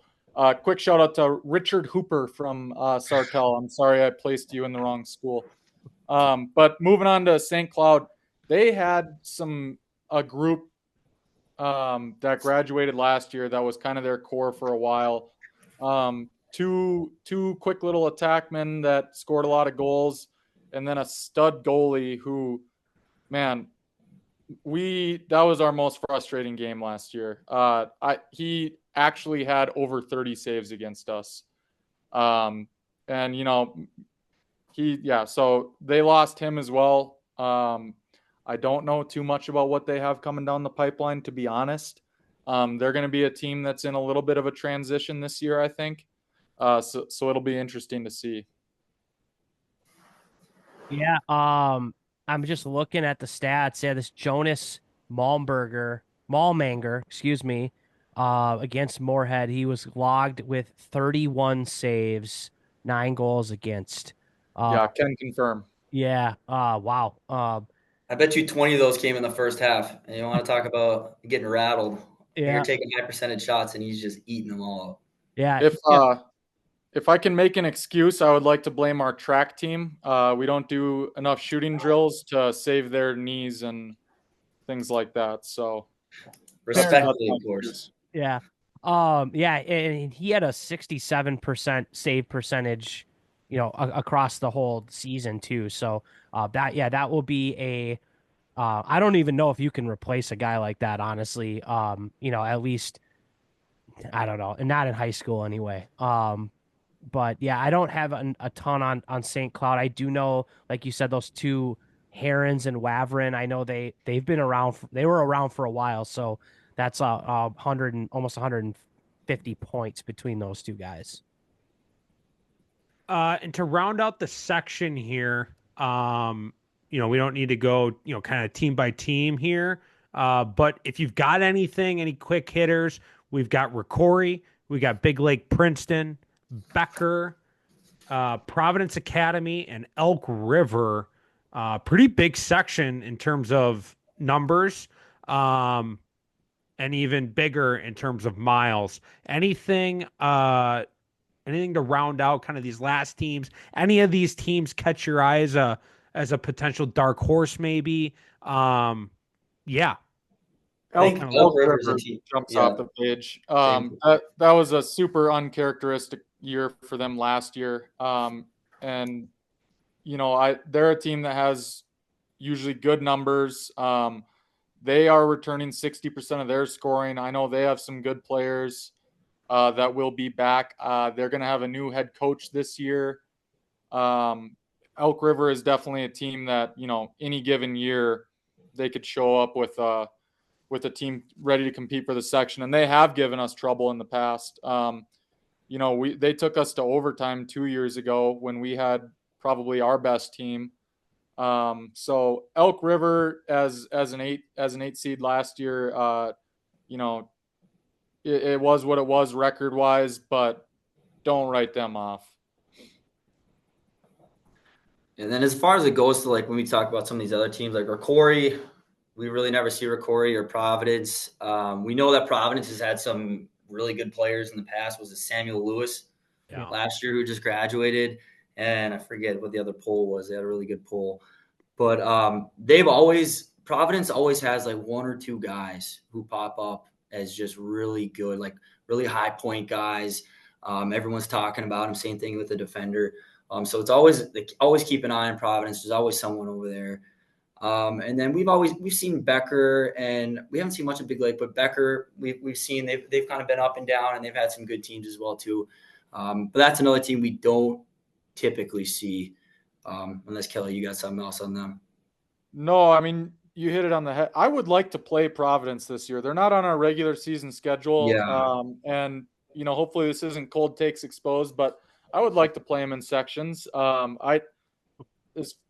quick shout out to Richard Hooper from Sartell. I'm sorry I placed you in the wrong school. But moving on to St. Cloud, they had a group that graduated last year that was kind of their core for a while. Two quick little attackmen that scored a lot of goals, and then a stud goalie who, man, that was our most frustrating game last year. He actually had over 30 saves against us. And you know, so they lost him as well. I don't know too much about what they have coming down the pipeline, to be honest. They're going to be a team that's in a little bit of a transition this year, I think. So it'll be interesting to see. Yeah. I'm just looking at the stats. Yeah, this Jonas Malmanger, excuse me, against Moorhead, he was logged with 31 saves, 9 goals against. Can confirm. Yeah. Wow. I bet you 20 of those came in the first half. And you want to talk about getting rattled. Yeah. You're taking high percentage shots and he's just eating them all up. Yeah. If I can make an excuse, I would like to blame our track team. We don't do enough shooting drills to save their knees and things like that. So respectfully, of course. Yeah. And he had a 67% save percentage, you know, across the whole season too. So that will be I don't even know if you can replace a guy like that, honestly. You know, at least I don't know, and not in high school anyway. But yeah, I don't have a ton on St. Cloud. I do know, like you said, those two Herons and Wavrin. I know they've been around. They were around for a while, so that's 100 and almost 150 points between those two guys. And to round out the section here, you know, we don't need to go, you know, kind of team by team here. But if you've got any quick hitters, we've got Ricori, we got Big Lake Princeton, Becker, Providence Academy, and Elk River. Pretty big section in terms of numbers, and even bigger in terms of miles. Anything to round out kind of these last teams? Any of these teams catch your eye as a potential dark horse, maybe? Yeah. Elk River jumps off the page. That was a super uncharacteristic year for them last year. And you know, they're a team that has usually good numbers. They are returning 60% of their scoring. I know they have some good players that will be back. They're going to have a new head coach this year. Elk River is definitely a team that, any given year they could show up with a team ready to compete for the section, and they have given us trouble in the past. They took us to overtime 2 years ago when we had probably our best team. So Elk River as an eight seed last year, it was what it was record wise, but don't write them off. And then as far as it goes to like when we talk about some of these other teams like Rocori, we really never see Rocori or Providence. We know that Providence has had some really good players in the past. Was it Samuel Lewis last year who just graduated? And I forget what the other poll was. They had a really good poll. But Providence always has like one or two guys who pop up as just really good, like really high point guys. Everyone's talking about them. Same thing with the defender. So it's always keep an eye on Providence. There's always someone over there. And then we've seen Becker, and we haven't seen much of Big Lake, but Becker we've seen they've kind of been up and down, and they've had some good teams as well too. But that's another team we don't typically see. Unless Kelly, you got something else on them? No, I mean, you hit it on the head. I would like to play Providence this year. They're not on our regular season schedule. Yeah. And hopefully this isn't cold takes exposed, but I would like to play them in sections. I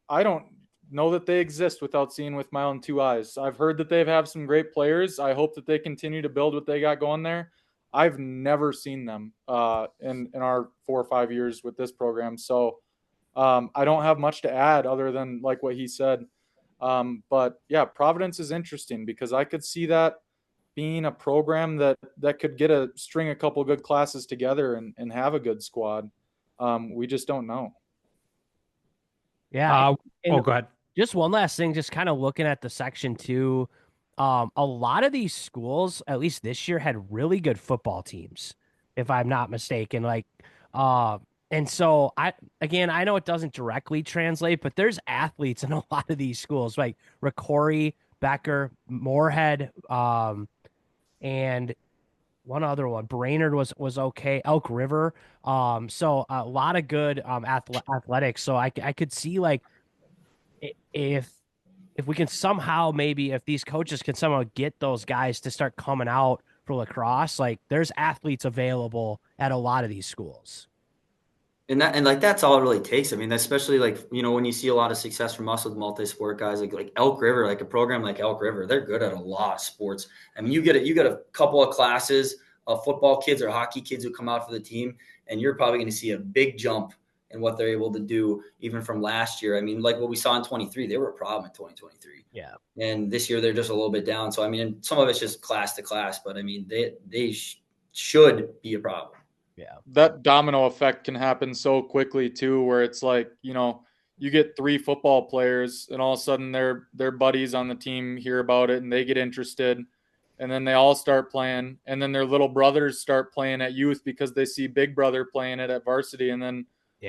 don't know that they exist without seeing with my own two eyes. I've heard that they have some great players. I hope that they continue to build what they got going there. I've never seen them in our 4 or 5 years with this program. So I don't have much to add other than like what he said. But yeah, Providence is interesting because I could see that being a program that could string a couple good classes together and have a good squad. We just don't know. Yeah. Go ahead. Just one last thing, just kind of looking at the section two. A lot of these schools, at least this year, had really good football teams, if I'm not mistaken. And so I know it doesn't directly translate, but there's athletes in a lot of these schools, like Rocori, Becker, Moorhead, and one other one. Brainerd was okay. Elk River. So a lot of good athletics. So I could see like if we can somehow, maybe if these coaches can somehow get those guys to start coming out for lacrosse, like there's athletes available at a lot of these schools. And that's all it really takes. I mean, especially when you see a lot of success from us with multi-sport guys like Elk River, like a program like Elk River, they're good at a lot of sports. I mean, you get a couple of classes of football kids or hockey kids who come out for the team, and you're probably going to see a big jump in what they're able to do even from last year. I mean, like what we saw in 23, they were a problem in 2023. Yeah. And this year they're just a little bit down. So, I mean, some of it's just class to class, but I mean, they should be a problem. Yeah. That domino effect can happen so quickly too, where it's like, you get 3 football players and all of a sudden their buddies on the team hear about it and they get interested, and then they all start playing, and then their little brothers start playing at youth because they see big brother playing it at varsity. And then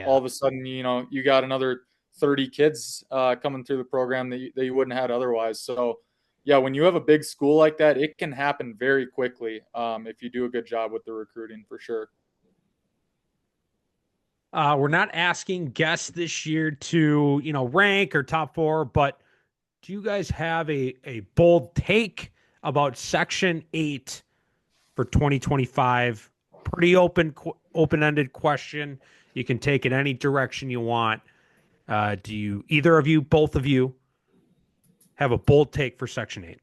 all of a sudden, you got another 30 kids coming through the program that you wouldn't have had otherwise. So yeah, when you have a big school like that, it can happen very quickly if you do a good job with the recruiting, for sure. We're not asking guests this year to, rank or top 4, but do you guys have a bold take about Section 8 for 2025? Pretty open-ended question. You can take it any direction you want. Do you, either of you, both of you, have a bold take for Section 8?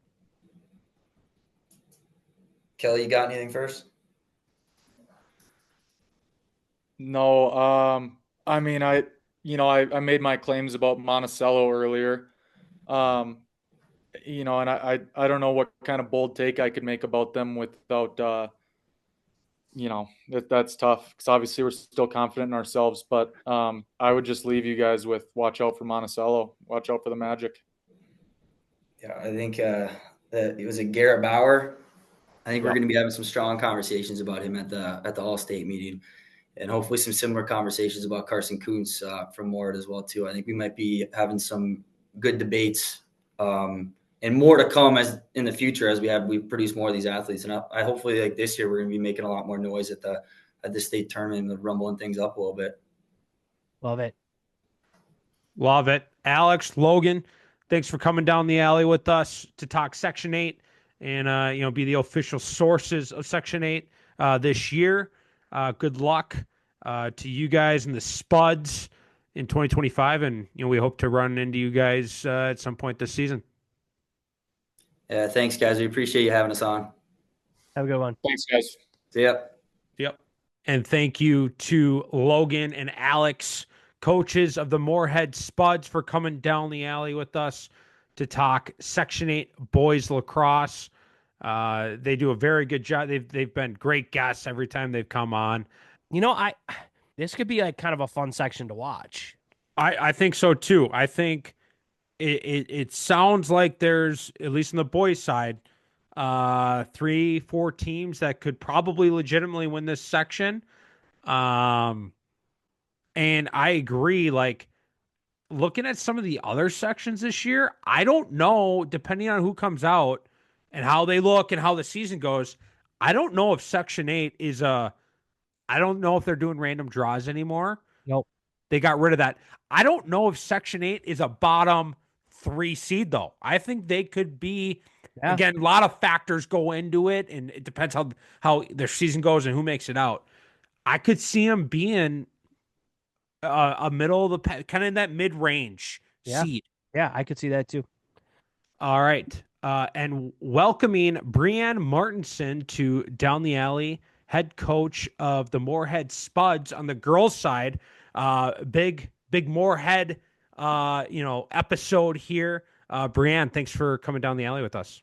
Kelly, you got anything first? No, I mean, I made my claims about Monticello earlier, and I don't know what kind of bold take I could make about them without, that's tough because obviously we're still confident in ourselves, but I would just leave you guys with watch out for Monticello, watch out for the Magic. Yeah, I think that it was a Garrett Bauer. I think we're going to be having some strong conversations about him at the All-State meeting. And hopefully some similar conversations about Carson Kuntz from Moorhead as well, too. I think we might be having some good debates and more to come as in the future as we produce more of these athletes. And I hopefully like this year we're going to be making a lot more noise at the state tournament and rumbling things up a little bit. Love it. Love it. Alex, Logan, thanks for coming down the alley with us to talk Section 8 and be the official sources of Section 8 this year. Good luck to you guys and the Spuds in 2025, and we hope to run into you guys at some point this season. Yeah, thanks, guys. We appreciate you having us on. Have a good one. Thanks, guys. See ya. Yep. And thank you to Logan and Alex, coaches of the Moorhead Spuds, for coming down the alley with us to talk Section 8 boys lacrosse. They do a very good job. They've been great guests every time they've come on. This could be like kind of a fun section to watch. I think so too. I think it sounds like there's, at least on the boys' side, 3-4 teams that could probably legitimately win this section. And I agree, like looking at some of the other sections this year, I don't know, depending on who comes out and how they look and how the season goes, I don't know if Section 8 I don't know if they're doing random draws anymore. Nope. They got rid of that. I don't know if Section 8 is a bottom 3 seed, though. I think they could be, again, a lot of factors go into it, and it depends how their season goes and who makes it out. I could see them being a middle of the kind of in that mid-range seed. Yeah, I could see that too. All right. And welcoming Briann Martinson to Down the Alley, head coach of the Moorhead Spuds on the girls' side. Big Moorhead, episode here. Briann, thanks for coming down the alley with us.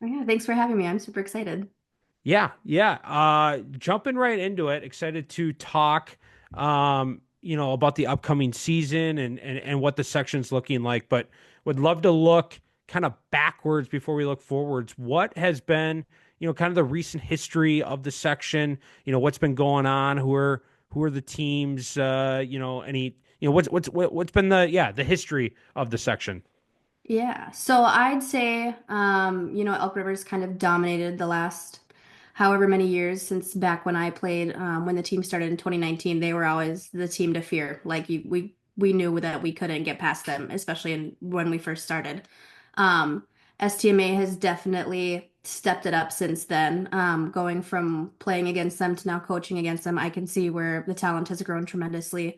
Yeah, thanks for having me. I'm super excited. Yeah. Jumping right into it. Excited to talk, about the upcoming season and what the section's looking like, but would love to look kind of backwards before we look forwards. What has been, kind of the recent history of the section, what's been going on, who are the teams, what's been the history of the section? Yeah, so I'd say, Elk River's kind of dominated the last however many years since back when I played. When the team started in 2019, they were always the team to fear. Like we knew that we couldn't get past them, especially when we first started. STMA has definitely stepped it up since then. Going from playing against them to now coaching against them, I can see where the talent has grown tremendously.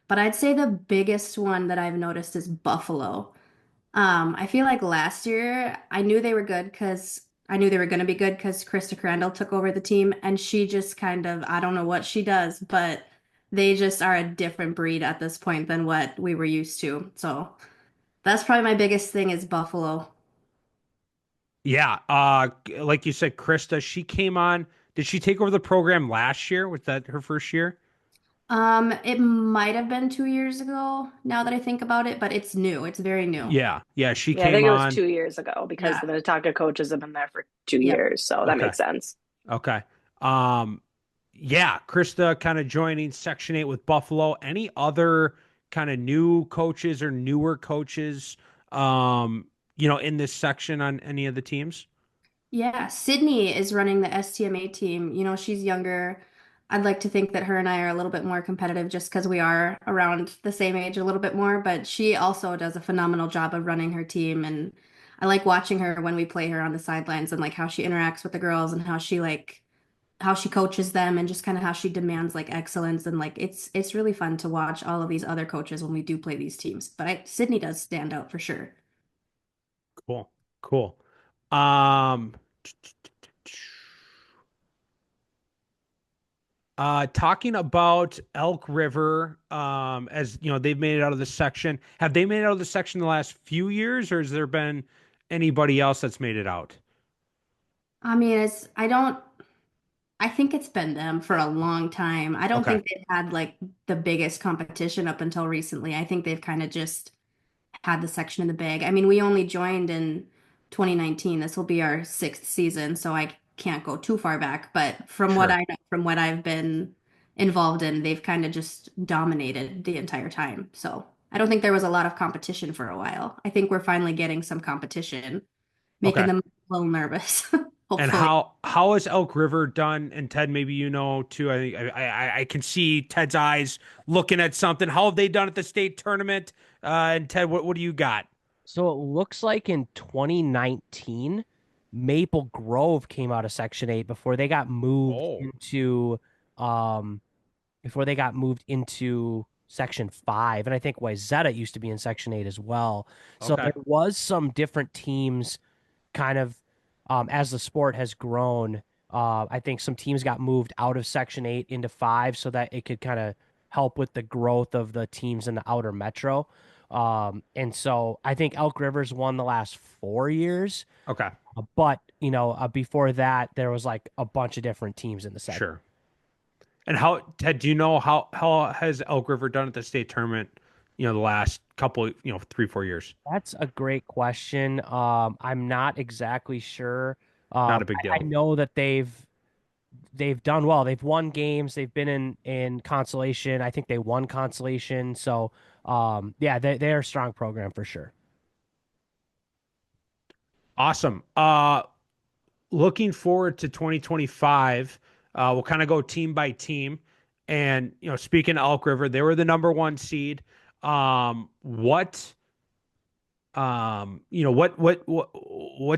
But I'd say the biggest one that I've noticed is Buffalo. I feel like last year I knew they were good because I knew they were going to be good because Krista Crandall took over the team and she just kind of, I don't know what she does, but they just are a different breed at this point than what we were used to. So that's probably my biggest thing is Buffalo. Yeah. Like you said, Krista, she came on. Did she take over the program last year? Was that her first year? It might have been 2 years ago now that I think about it, but it's new. It's very new. Yeah. She I came think it on. was 2 years ago because the Minnetonka coaches have been there for 2 Yep. years. So that makes sense. Okay. Krista kind of joining Section 8 with Buffalo. Any other kind of new coaches or newer coaches, in this section on any of the teams? Yeah, Sydney is running the STMA team. She's younger. I'd like to think that her and I are a little bit more competitive just because we are around the same age a little bit more, but she also does a phenomenal job of running her team. And I like watching her when we play her on the sidelines and like how she interacts with the girls and how she coaches them and just kind of how she demands like excellence. And like it's really fun to watch all of these other coaches when we do play these teams. But Sydney does stand out for sure. Cool. Talking about Elk River, as they've made it out of the section. Have they made it out of the section the last few years, or has there been anybody else that's made it out? I mean, I think it's been them for a long time. I don't think they've had like the biggest competition up until recently. I think they've kind of just had the section in the bag. I mean, we only joined in 2019. This will be our sixth season, so I can't go too far back. But from what I know, from what I've been involved in, they've kind of just dominated the entire time. So I don't think there was a lot of competition for a while. I think we're finally getting some competition, making them a little nervous. And how has Elk River done? And Ted, maybe too. I can see Ted's eyes looking at something. How have they done at the state tournament? And Ted, what do you got? So it looks like in 2019, Maple Grove came out of Section 8 before they got moved Oh, into um Section 5. And I think Wayzata used to be in Section 8 as well. So okay. there was some different teams kind of as the sport has grown. I think some teams got moved out of Section 8 into 5 so that it could kind of help with the growth of the teams in the outer metro. And so I think Elk Rivers won the last 4 years. Okay. But, before that, there was like a bunch of different teams in the section. Sure. And how, Ted, do you know how has Elk River done at the state tournament, the last couple, 3-4 years? That's a great question. I'm not exactly sure. Not a big deal. I know that they've done well. They've won games. They've been in consolation. I think they won consolation. So, yeah, they're a strong program for sure. Awesome. Looking forward to 2025. We'll kind of go team by team. And, speaking of Elk River, they were the number 1 seed. What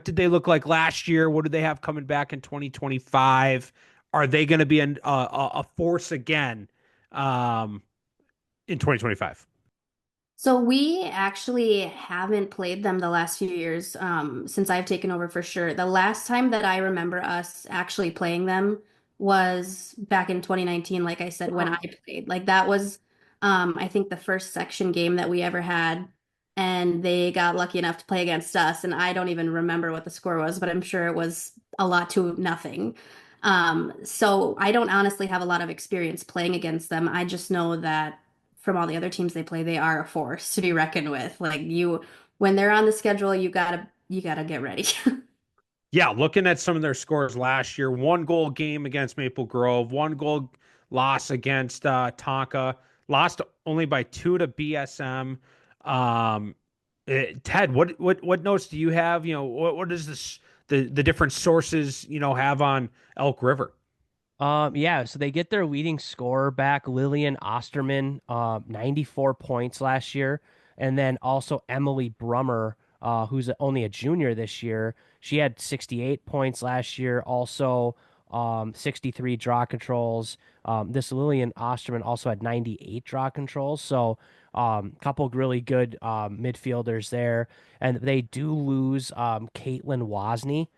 did they look like last year? What do they have coming back in 2025? Are they going to be a force again in 2025? So we actually haven't played them the last few years, since I've taken over for sure. The last time that I remember us actually playing them was back in 2019, like I said, when I played. Like that was, I think the first section game that we ever had, and they got lucky enough to play against us. And I don't even remember what the score was, but I'm sure it was a lot to nothing. So I don't honestly have a lot of experience playing against them. I just know that from all the other teams they play, they are a force to be reckoned with. Like when they're on the schedule, you gotta get ready. Yeah, looking at some of their scores last year, 1-goal game against Maple Grove, 1-goal loss against Tonka, lost only by 2 to BSM. Ted, what notes do you have? What is this the different sources have on Elk River? Yeah, so they get their leading scorer back, Lillian Osterman, 94 points last year, and then also Emily Brummer, who's only a junior this year. She had 68 points last year, also 63 draw controls. This Lillian Osterman also had 98 draw controls, so couple really good midfielders there, and they do lose Caitlin Wozni.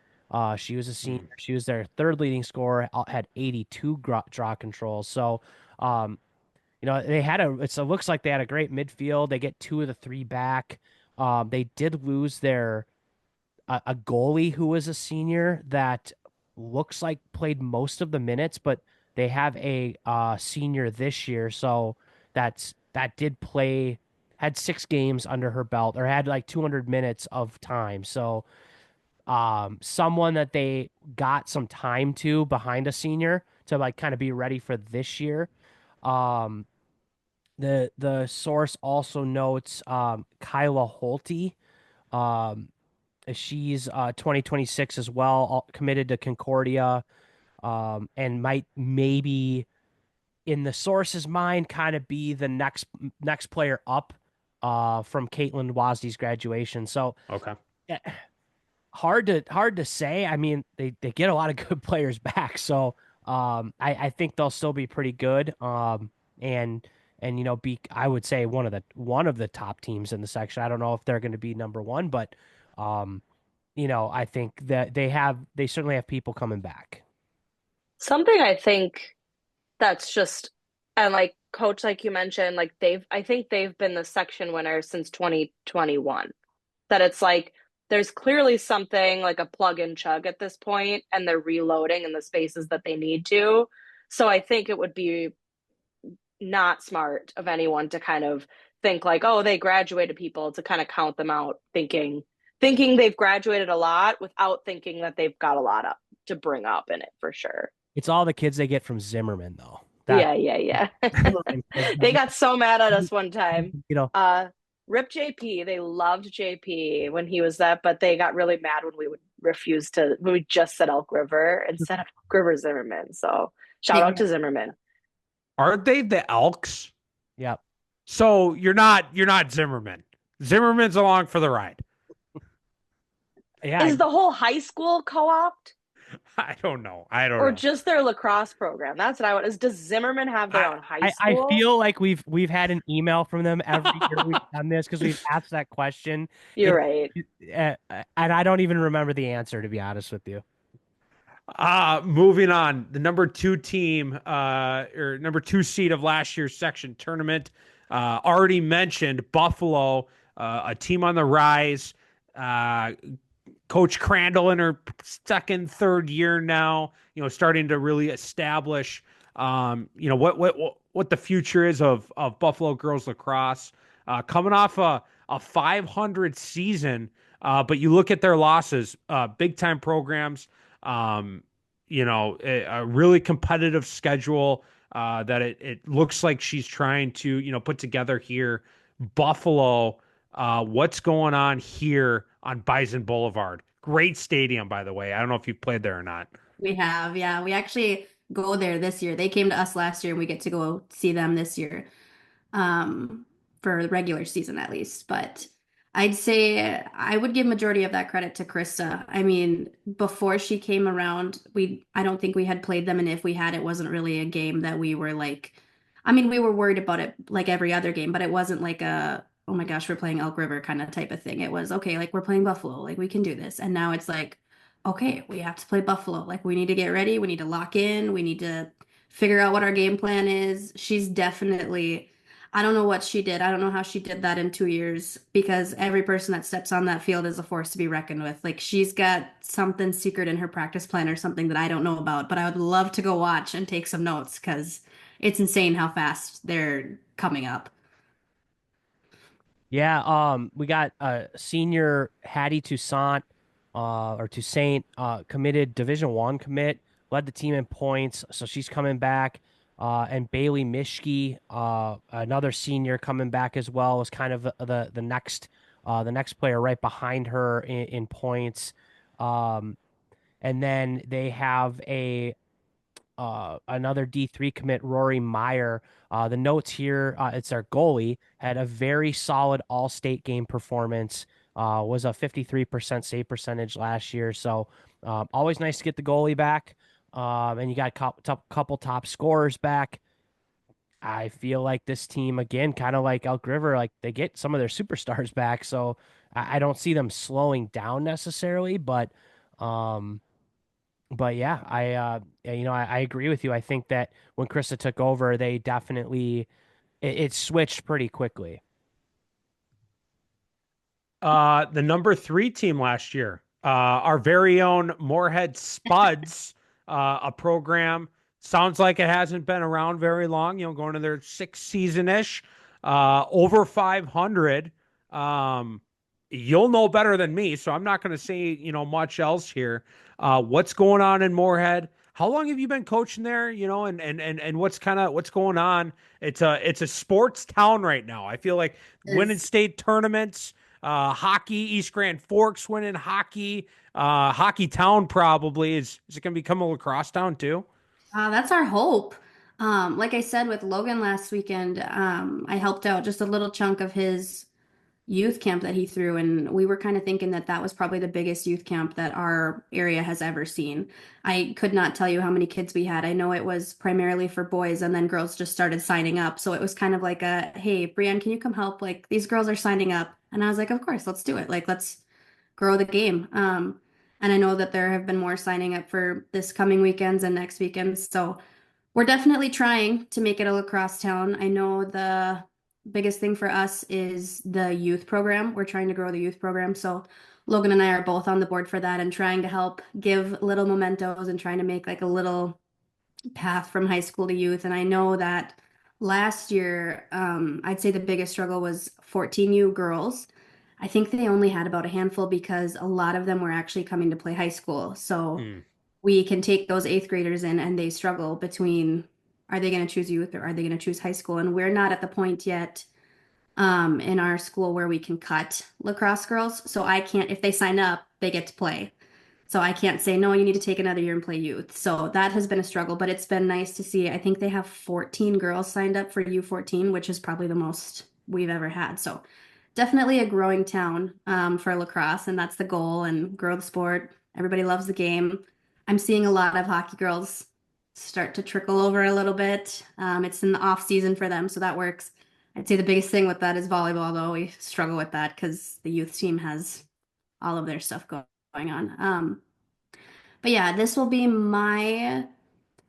She was a senior. She was their third leading scorer, had 82 draw controls. So, they had it looks like they had a great midfield. They get 2 of the 3 back. They did lose a goalie who was a senior that looks like played most of the minutes, but they have a senior this year. So that did play, had 6 games under her belt or had like 200 minutes of time. So, someone that they got some time to behind a senior to like kind of be ready for this year. Um, the source also notes Kyla Holte. Um, she's 2026 as well, committed to Concordia, and might maybe in the source's mind kind of be the next player up from Caitlin Wozny's graduation. So Okay. yeah, hard to say. I mean, they get a lot of good players back, so I think they'll still be pretty good. And be, I would say, one of the top teams in the section. I don't know if they're going to be number 1, but I think that they certainly have people coming back. Something I think that's just, and like coach, like you mentioned, like I think they've been the section winner since 2021. That it's like there's clearly something like a plug and chug at this point, and they're reloading in the spaces that they need to. So I think it would be not smart of anyone to kind of think like, oh, they graduated people, to kind of count them out, thinking they've graduated a lot without thinking that they've got a lot up to bring up in it for sure. It's all the kids they get from Zimmerman, though. Yeah. They got so mad at us one time. Rip JP. They loved JP when he was that, but they got really mad when we would refuse when we just said Elk River instead of Elk River Zimmerman. So shout out to Zimmerman. Are they the Elks? Yep. So you're not Zimmerman. Zimmerman's along for the ride. Yeah, Is the whole high school co-opt I don't know. I don't or know. just their lacrosse program? That's what I want. Does Zimmerman have their I own high I school? feel like we've had an email from them every year we've done this because we've asked that question. You're right. And I don't even remember the answer, to be honest with you. Moving on, the number 2 team, or number 2 seed of last year's section tournament, already mentioned Buffalo, a team on the rise. Uh, Coach Crandall in her second, third year now, starting to really establish, what the future is of Buffalo girls lacrosse. Coming off a 500 season, but you look at their losses, big time programs, a really competitive schedule that it looks like she's trying to, put together here. Buffalo, what's going on here on Bison Boulevard? Great stadium, by the way. I don't know if you've played there or not. We have, yeah. We actually go there this year. They came to us last year and we get to go see them this year. For the regular season at least. But I'd say I would give majority of that credit to Krista. I mean, before she came around, I don't think we had played them, and if we had, it wasn't really a game that we were like, I mean, we were worried about it like every other game, but it wasn't like a, oh my gosh, we're playing Elk River kind of type of thing. It was okay, like we're playing Buffalo, like we can do this. And now it's like, okay, we have to play Buffalo. Like we need to get ready, we need to lock in, we need to figure out what our game plan is. She's definitely, I don't know what she did. I don't know how she did that in 2 years because every person that steps on that field is a force to be reckoned with. Like she's got something secret in her practice plan or something that I don't know about, but I would love to go watch and take some notes because it's insane how fast they're coming up. Yeah, we got senior Hattie Toussaint, committed Division One commit, led the team in points, so she's coming back. And Bailey Mishke, another senior coming back as well, is kind of the next player right behind her in points. And then they have another D3 commit, Rory Meyer. The notes here, it's our goalie, had a very solid all-state game performance, was a 53% save percentage last year. So always nice to get the goalie back. And you got a couple top scorers back. I feel like this team, again, kind of like Elk River, like they get some of their superstars back. So I don't see them slowing down necessarily, um, but yeah, I agree with you. I think that when Krista took over, they definitely it switched pretty quickly. The number 3 team last year, our very own Moorhead Spuds, a program sounds like it hasn't been around very long. Going to their 6th season ish, over 500. You'll know better than me, so I'm not going to say much else here. What's going on in Moorhead? How long have you been coaching there? And what's going on? It's a sports town right now. I feel like winning state tournaments. Hockey, East Grand Forks winning hockey. Hockey town probably is it going to become a lacrosse town too? That's our hope. Like I said with Logan last weekend, I helped out just a little chunk of his youth camp that he threw, and we were kind of thinking that that was probably the biggest youth camp that our area has ever seen. I could not tell you how many kids we had. I know it was primarily for boys, and then girls just started signing up. So it was kind of like a, hey, Briann, can you come help? Like these girls are signing up. And I was like, of course, let's do it. Like let's grow the game. And I know that there have been more signing up for this coming weekends and next weekends. So we're definitely trying to make it a lacrosse town. I know the biggest thing for us is the youth program. We're trying to grow the youth program. So Logan and I are both on the board for that and trying to help give little mementos and trying to make like a little path from high school to youth. And I know that last year, I'd say the biggest struggle was 14U girls. I think they only had about a handful because a lot of them were actually coming to play high school. So Hmm. we can take those eighth graders in and they struggle between, are they going to choose youth or are they going to choose high school? And we're not at the point yet in our school where we can cut lacrosse girls. So I can't, if they sign up, they get to play. So I can't say, no, you need to take another year and play youth. So that has been a struggle, but it's been nice to see. I think they have 14 girls signed up for U14, which is probably the most we've ever had. So definitely a growing town for lacrosse, and that's the goal, and grow the sport. Everybody loves the game. I'm seeing a lot of hockey girls start to trickle over a little bit. It's in the off season for them, so that works. I'd say the biggest thing with that is volleyball, though. We struggle with that because the youth team has all of their stuff going on. But yeah, this will be my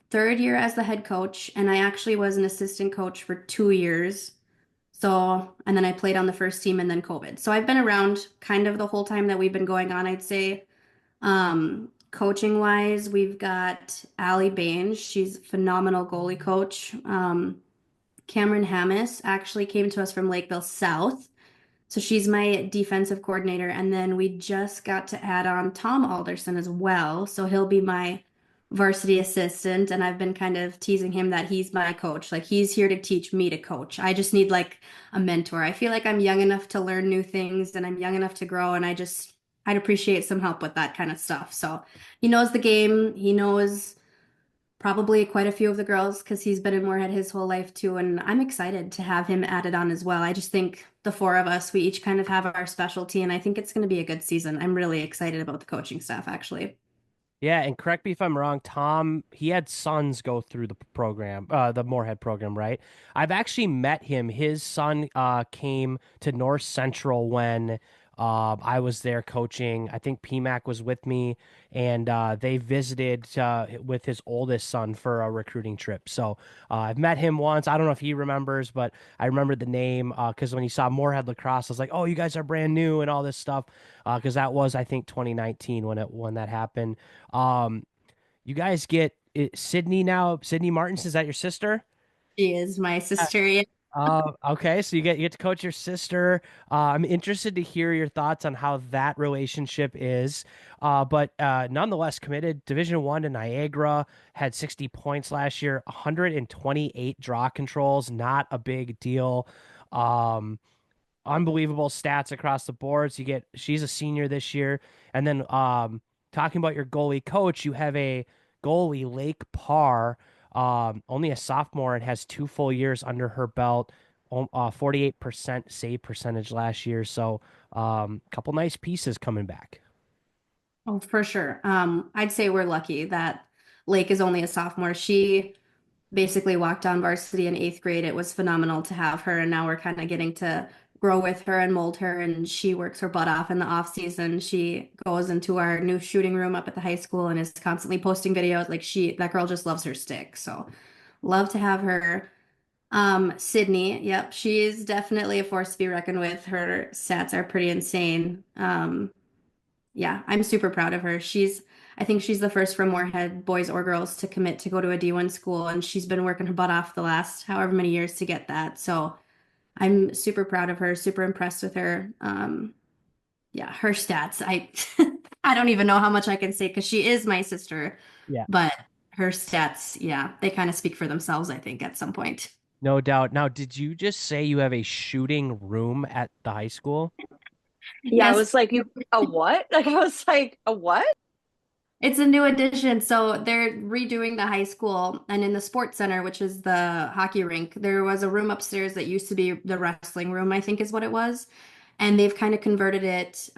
third year as the head coach, and I actually was an assistant coach for 2 years. So, and then I played on the first team and then COVID. So I've been around kind of the whole time that we've been going on, I'd say. Coaching wise, we've got Allie Baines. She's a phenomenal goalie coach. Cameron Hammis actually came to us from Lakeville South. So she's my defensive coordinator. And then we just got to add on Tom Alderson as well. So he'll be my varsity assistant. And I've been kind of teasing him that he's my coach. Like he's here to teach me to coach. I just need like a mentor. I feel like I'm young enough to learn new things and I'm young enough to grow. And I'd appreciate some help with that kind of stuff. So he knows the game. He knows probably quite a few of the girls because he's been in Moorhead his whole life too. And I'm excited to have him added on as well. I just think the four of us, we each kind of have our specialty, and I think it's going to be a good season. I'm really excited about the coaching staff, actually. Yeah, and correct me if I'm wrong, Tom, he had sons go through the program, the Moorhead program, right? I've actually met him. His son came to North Central when I was there coaching. I think PMAC was with me, and they visited with his oldest son for a recruiting trip. So I've met him once. I don't know if he remembers, but I remember the name because when he saw Moorhead Lacrosse, I was like, "Oh, you guys are brand new," and all this stuff. Because that was, I think, 2019 when that happened. Um, you guys get Sydney now. Sydney Martinson, is that your sister? She is my sister. Yeah. Okay, so you get to coach your sister. I'm interested to hear your thoughts on how that relationship is. But nonetheless, committed Division I to Niagara, had 60 points last year, 128 draw controls, not a big deal. Um, Unbelievable stats across the boards. She's a senior this year. And then talking about your goalie coach, you have a goalie, Lake Parr, only a sophomore and has 2 full years under her belt. 48% save percentage last year. So a couple nice pieces coming back. Oh, for sure. I'd say we're lucky that Lake is only a sophomore. She basically walked on varsity in eighth grade. It was phenomenal to have her, and now we're kind of getting to grow with her and mold her. And she works her butt off in the off season. She goes into our new shooting room up at the high school and is constantly posting videos. Like that girl just loves her stick. So love to have her. Sydney, yep, she is definitely a force to be reckoned with. Her stats are pretty insane. Yeah, I'm super proud of her. I think she's the first from Moorhead, boys or girls, to commit to go to a D1 school, and she's been working her butt off the last however many years to get that. So I'm super proud of her, super impressed with her. Yeah, her stats, I don't even know how much I can say because she is my sister, Yeah, but her stats, yeah, they kind of speak for themselves, I think, at some point. no doubt. Now, did you just say you have a shooting room at the high school? Yeah, I Yes, was like, you a what? Like I was like, a what? it's a new addition. So they're redoing the high school, and in the sports center, which is the hockey rink, there was a room upstairs that used to be the wrestling room, I think is what it was. And they've kind of converted it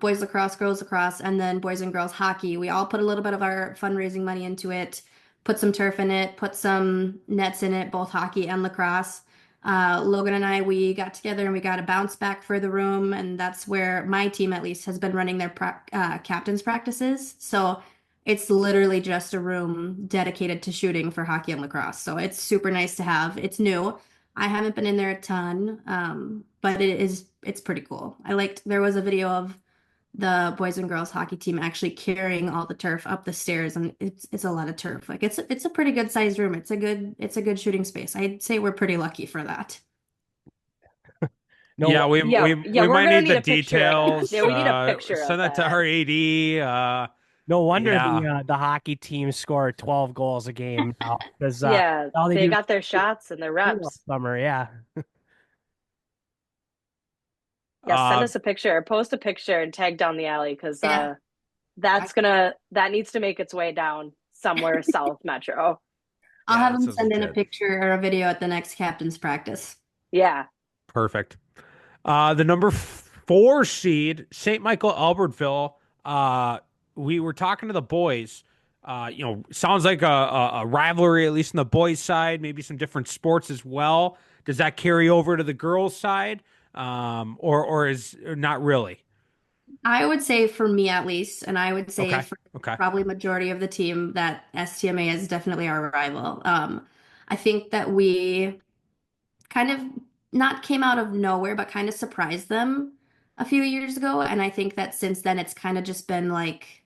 boys lacrosse, girls lacrosse, and then boys and girls hockey. We all put a little bit of our fundraising money into it, put some turf in it, put some nets in it, both hockey and lacrosse. Logan and I, we got together and we got a bounce back for the room, and that's where my team at least has been running their captain's practices. So it's literally just a room dedicated to shooting for hockey and lacrosse. So it's super nice to have. It's new. I haven't been in there a ton, but it's pretty cool. There was a video of the boys and girls hockey team actually carrying all the turf up the stairs, and it's a lot of turf. Like it's a pretty good sized room. It's a good shooting space. I'd say we're pretty lucky for that. No, Yeah, Yeah, we we're might gonna need need the a picture of that. details. Yeah, we need a picture of Send that to that. our AD. no wonder Yeah. the hockey team score 12 goals a game now because Yeah, all they they do is got their shots and their shoot all reps. summer. Yeah. Yeah, send Uh, us a picture, post a picture and tag down the alley because Yeah. that needs to make its way down somewhere south metro. I'll Yeah, have that him sounds send in a legit. picture or a video at the next captain's practice. Yeah. Perfect. The number 4 seed, St. Michael Albertville. We were talking to the boys. Sounds like a rivalry, at least on the boys' side. Maybe some different sports as well. Does that carry over to the girls' side, or not really? I would say for me at least, and I would say Okay. for Okay. probably majority of the team, that STMA is definitely our rival. I think that we kind of not came out of nowhere, but kind of surprised them a few years ago. And I think that since then, it's kind of just been like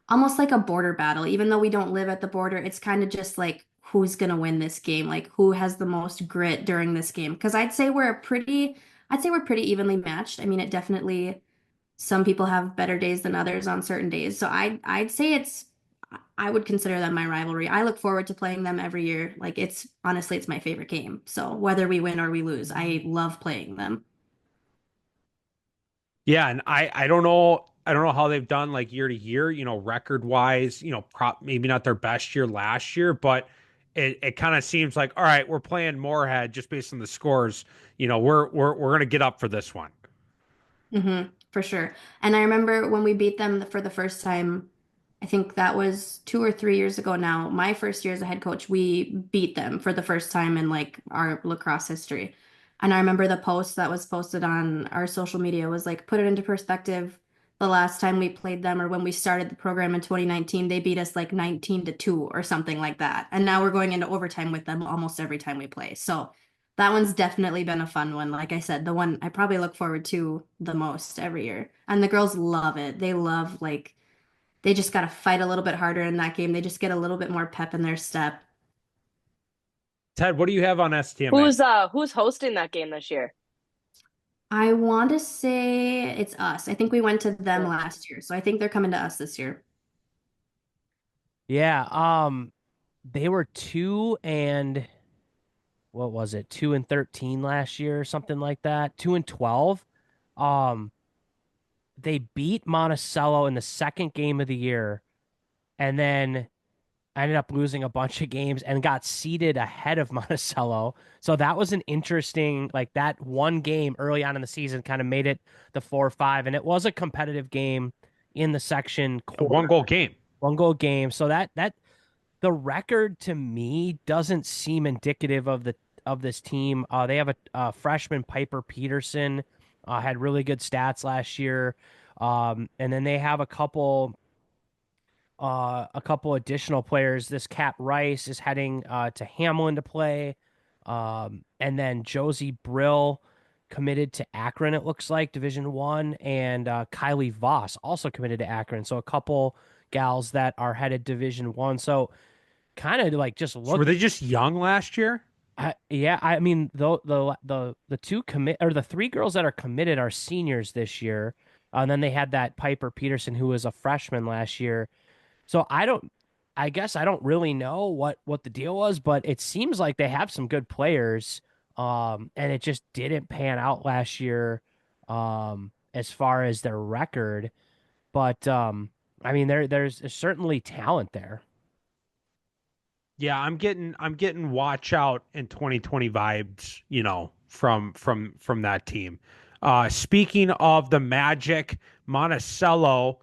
almost like a border battle. Even though we don't live at the border, it's kind of just like who's going to win this game, like who has the most grit during this game. Because I'd say we're pretty evenly matched. I mean, it definitely, some people have better days than others on certain days. So I'd say I would consider them my rivalry. I look forward to playing them every year. Like it's honestly, it's my favorite game. So whether we win or we lose, I love playing them. Yeah, and I don't know. I don't know how they've done like year to year, record wise, maybe not their best year last year, but it kind of seems like, all right, we're playing Moorhead just based on the scores. We're gonna get up for this one. For sure. And I remember when we beat them for the first time, I think that was 2 or 3 years ago now. My first year as a head coach, we beat them for the first time in like our lacrosse history. And I remember the post that was posted on our social media was like, put it into perspective. The last time we played them or when we started the program in 2019, they beat us like 19-2 or something like that. And now we're going into overtime with them almost every time we play. So that one's definitely been a fun one. Like I said, the one I probably look forward to the most every year. And the girls love it. They love like they just got to fight a little bit harder in that game. They just get a little bit more pep in their step. Ted, what do you have on STMA? Who's hosting that game this year? I want to say it's us. I think we went to them Yeah. last year, so I think they're coming to us this year. Yeah, they were 2-13 last year or something like that. 2-12. Um, they beat Monticello in the second game of the year, and then I ended up losing a bunch of games and got seeded ahead of Monticello. So that was an interesting, like that one game early on in the season kind of made it the 4-5, and it was a competitive game in the section A one-goal game. 1-goal game. So that the record to me doesn't seem indicative of this team. They have a freshman Piper Peterson, had really good stats last year, and then they have a couple additional players. This Cat Rice is heading to Hamlin to play, and then Josie Brill committed to Akron. It looks like Division One, and Kylie Voss also committed to Akron. So a couple gals that are headed Division One. So kind of like just So look. were they just young last year? Yeah, I mean the two commit or the three girls that are committed are seniors this year, and then they had that Piper Peterson who was a freshman last year. So I guess I don't really know what the deal was, but it seems like they have some good players, and it just didn't pan out last year, as far as their record. But I mean there's certainly talent there. Yeah, I'm getting watch out in 2020 vibes, from that team. Speaking of the Magic, Monticello,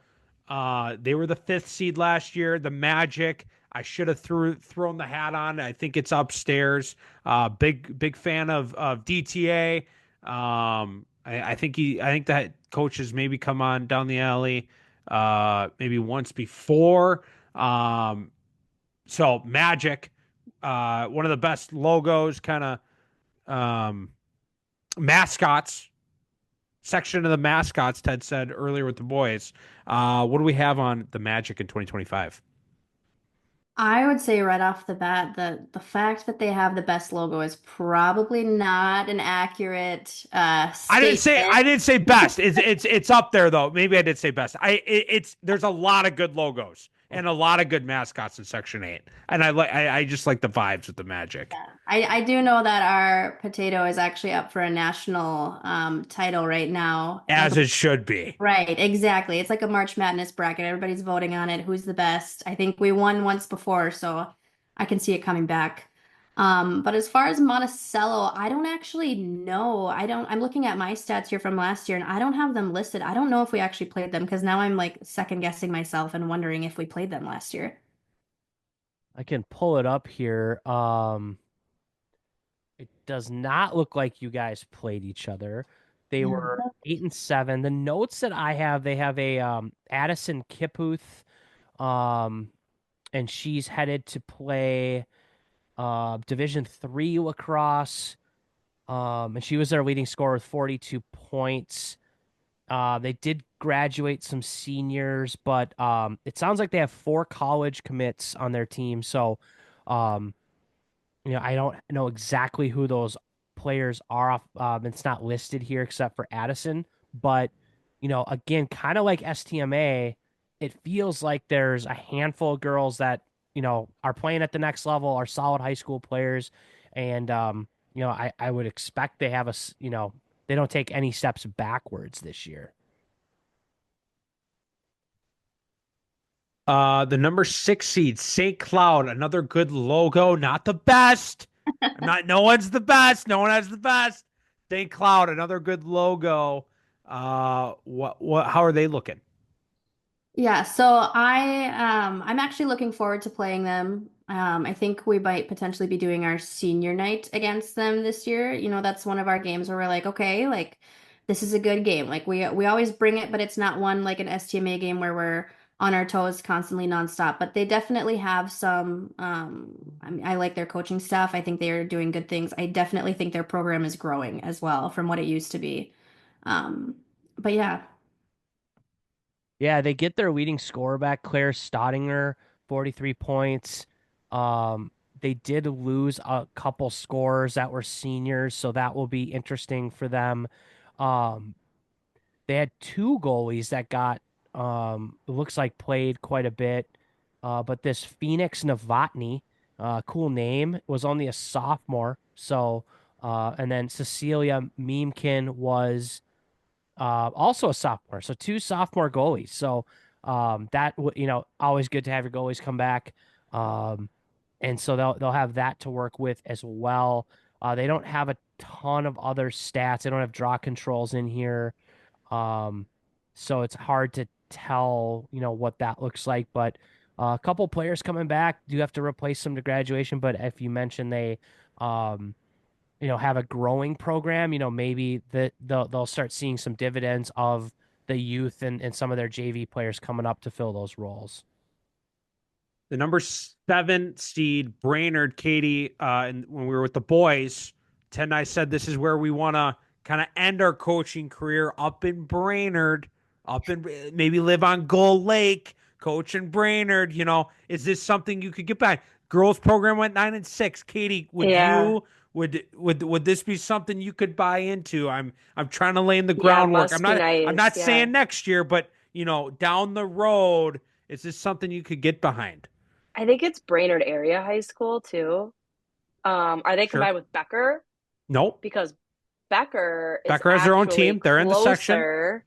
they were the 5th seed last year. The Magic, I should have thrown the hat on. I think it's upstairs. Big fan of DTA. I think that coach has maybe come on down the alley, maybe once before. So Magic, one of the best logos, kind of mascots, section of the mascots, Ted said earlier with the boys. What do we have on the Magic in 2025? I would say right off the bat that the fact that they have the best logo is probably not an accurate statement. I didn't say best. It's up there though. Maybe I did say best. There's a lot of good logos and a lot of good mascots in Section 8. And I just like the vibes with the Magic. Yeah. I do know that our potato is actually up for a national title right now. As it should be. Right, exactly. It's like a March Madness bracket. Everybody's voting on it. Who's the best? I think we won once before, so I can see it coming back. But as far as Monticello, I don't actually know. I'm looking at my stats here from last year and I don't have them listed. I don't know if we actually played them because now I'm like second guessing myself and wondering if we played them last year. I can pull it up here. It does not look like you guys played each other. They were 8-7. The notes that I have, they have a Addison Kiputh, and she's headed to play Division III lacrosse. And she was their leading scorer with 42 points. They did graduate some seniors, but it sounds like they have 4 college commits on their team. So, I don't know exactly who those players are. It's not listed here except for Addison. But, again, kind of like STMA, it feels like there's a handful of girls that, are playing at the next level, are solid high school players. And, I would expect they have they don't take any steps backwards this year. The number 6 seed, St. Cloud, another good logo, not the best. No one's the best. No one has the best. St. Cloud, another good logo. How are they looking? Yeah, so I'm actually looking forward to playing them. I think we might potentially be doing our senior night against them this year. That's one of our games where we're like, okay, like this is a good game. Like we always bring it, but it's not one like an STMA game where we're on our toes constantly nonstop. But they definitely have some I like their coaching staff. I think they are doing good things. I definitely think their program is growing as well from what it used to be. But yeah. Yeah, they get their leading scorer back, Claire Stottinger, 43 points. They did lose a couple scorers that were seniors, so that will be interesting for them. They had 2 goalies that got it looks like played quite a bit. But this Phoenix Novotny, cool name, was only a sophomore. So and then Cecilia Miemken was also a sophomore. So 2 sophomore goalies. So that always good to have your goalies come back. And so they'll have that to work with as well. They don't have a ton of other stats. They don't have draw controls in here. So it's hard to tell, what that looks like. But a couple players coming back. Do have to replace some to graduation. But if you mention they have a growing program, maybe they'll start seeing some dividends of the youth and some of their JV players coming up to fill those roles. The number 7 seed, Brainerd, Katie, and when we were with the boys, Ted and I said this is where we want to kind of end our coaching career up in Brainerd, maybe live on Gull Lake, coach in Brainerd. Is this something you could get back? Girls program went 9-6. Katie, would this be something you could buy into? I'm trying to lay in the groundwork. I'm not saying next year, but down the road, is this something you could get behind? I think it's Brainerd area high school too. Are they combined with Becker? Nope. Because Becker has their own team. They're in the section.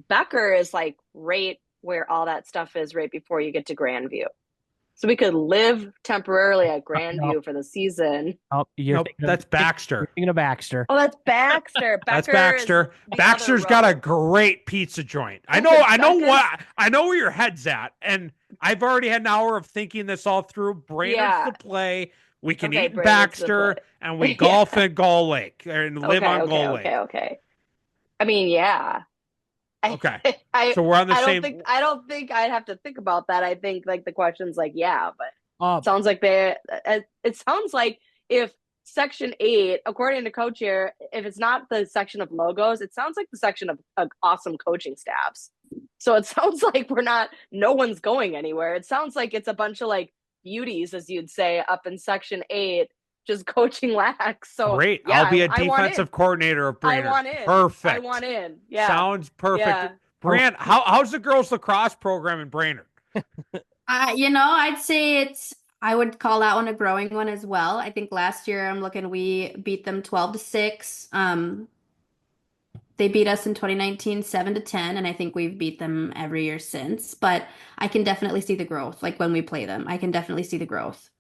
Becker is like right where all that stuff is right before you get to Grandview. So we could live temporarily at Grandview for the season. Oh, that's Baxter. You're thinking of Baxter. Oh, that's Baxter. That's Baxter. Baxter's got a great pizza joint. I know where your head's at, and I've already had an hour of thinking this all through. Brainerd's the play. We can eat Baxter, and we golf at Gull Lake and live on Gull Lake. Okay. I mean, yeah. Okay. So we're on the same. I don't think I'd have to think about that. I think like the question's like, yeah, but it sounds like it sounds like if Section 8, according to Coach here, if it's not the section of logos, it sounds like the section of awesome coaching staffs. So it sounds like no one's going anywhere. It sounds like it's a bunch of like beauties, as you'd say, up in Section 8, just coaching lax. So great. Yeah, I'll be a defensive coordinator of Brainerd. I want in. Perfect. I want in. Yeah. Sounds perfect. Yeah. Briann, how's the girls lacrosse program in Brainerd? I'd say I would call that one a growing one as well. I think last year we beat them 12-6. They beat us in 2019 7-10, and I think we've beat them every year since. But I can definitely see the growth. Like when we play them, I can definitely see the growth.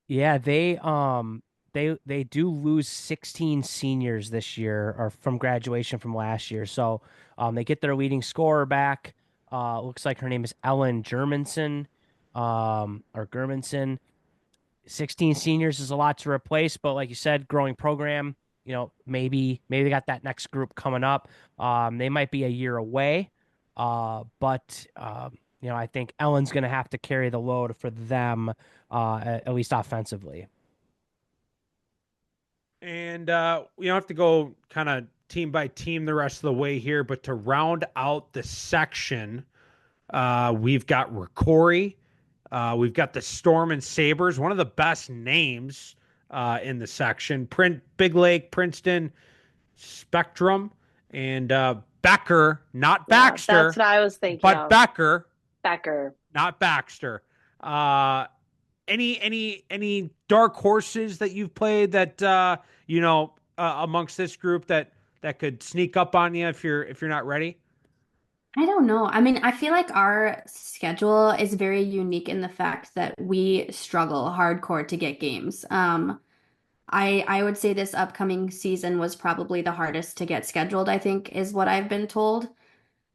Yeah, they do lose 16 seniors this year or from graduation from last year. So they get their leading scorer back. Looks like her name is Ellen Germanson, or Germanson. 16 seniors is a lot to replace, but like you said, growing program, maybe they got that next group coming up. They might be a year away. But I think Ellen's going to have to carry the load for them, at least offensively. And we don't have to go kind of team by team the rest of the way here, but to round out the section, we've got Ricori. We've got the Storm and Sabres, one of the best names in the section. Big Lake, Princeton, Spectrum, and Becker, not Yeah, that's Baxter, what I was thinking but of. Becker, Becker. not Baxter. Any dark horses that you've played that amongst this group that could sneak up on you if you're not ready? I don't know. I mean, I feel like our schedule is very unique in the fact that we struggle hardcore to get games. I would say this upcoming season was probably the hardest to get scheduled, I think, is what I've been told.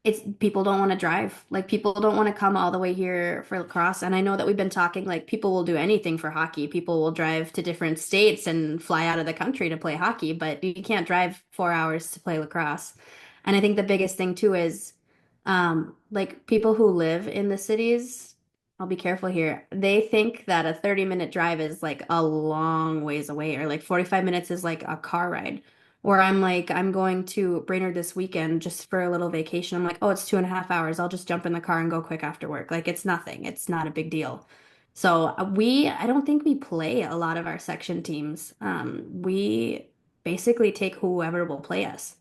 It's people don't want to drive. Like people don't want to come all the way here for lacrosse. And I know that we've been talking like people will do anything for hockey. People will drive to different states and fly out of the country to play hockey, but you can't drive 4 hours to play lacrosse. And I think the biggest thing too is like people who live in the cities, I'll be careful here. They think that a 30-minute drive is like a long ways away, or like 45 minutes is like a car ride. Or I'm like, I'm going to Brainerd this weekend just for a little vacation. I'm like, oh, it's 2.5 hours. I'll just jump in the car and go quick after work. Like it's nothing. It's not a big deal. So I don't think we play a lot of our section teams. We basically take whoever will play us.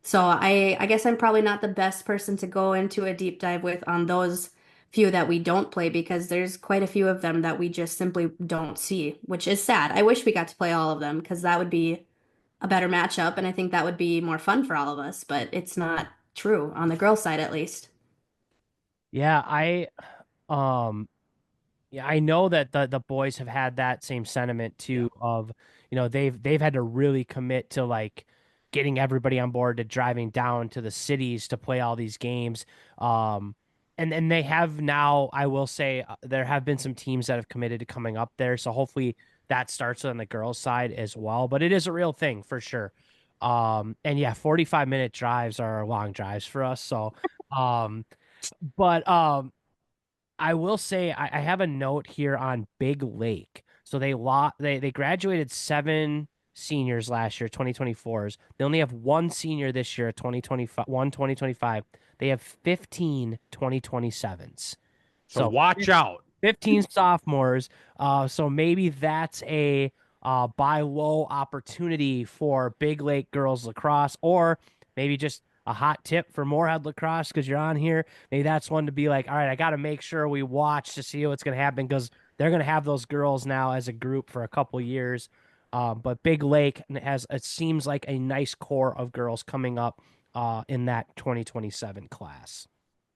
So I guess I'm probably not the best person to go into a deep dive with on those few that we don't play because there's quite a few of them that we just simply don't see, which is sad. I wish we got to play all of them because that would be a better matchup, and I think that would be more fun for all of us, but it's not true on the girls' side at least. Yeah, um yeah, I know that the boys have had that same sentiment too of, they've had to really commit to like getting everybody on board to driving down to the cities to play all these games. And they have now, I will say, there have been some teams that have committed to coming up there, so hopefully that starts on the girls' side as well, but it is a real thing for sure. And yeah, 45-minute drives are long drives for us, so um but I will say I have a note here on Big Lake. So they graduated 7 seniors last year, 2024s. They only have 1 senior this year, 2025, 2025. They have 15 2027s. So So watch out. 15 sophomores. So maybe that's a buy low opportunity for Big Lake girls lacrosse, or maybe just a hot tip for Moorhead lacrosse because you're on here. Maybe that's one to be like, all right, I got to make sure we watch to see what's going to happen because they're going to have those girls now as a group for a couple years. But Big Lake has, it seems like a nice core of girls coming up in that 2027 class.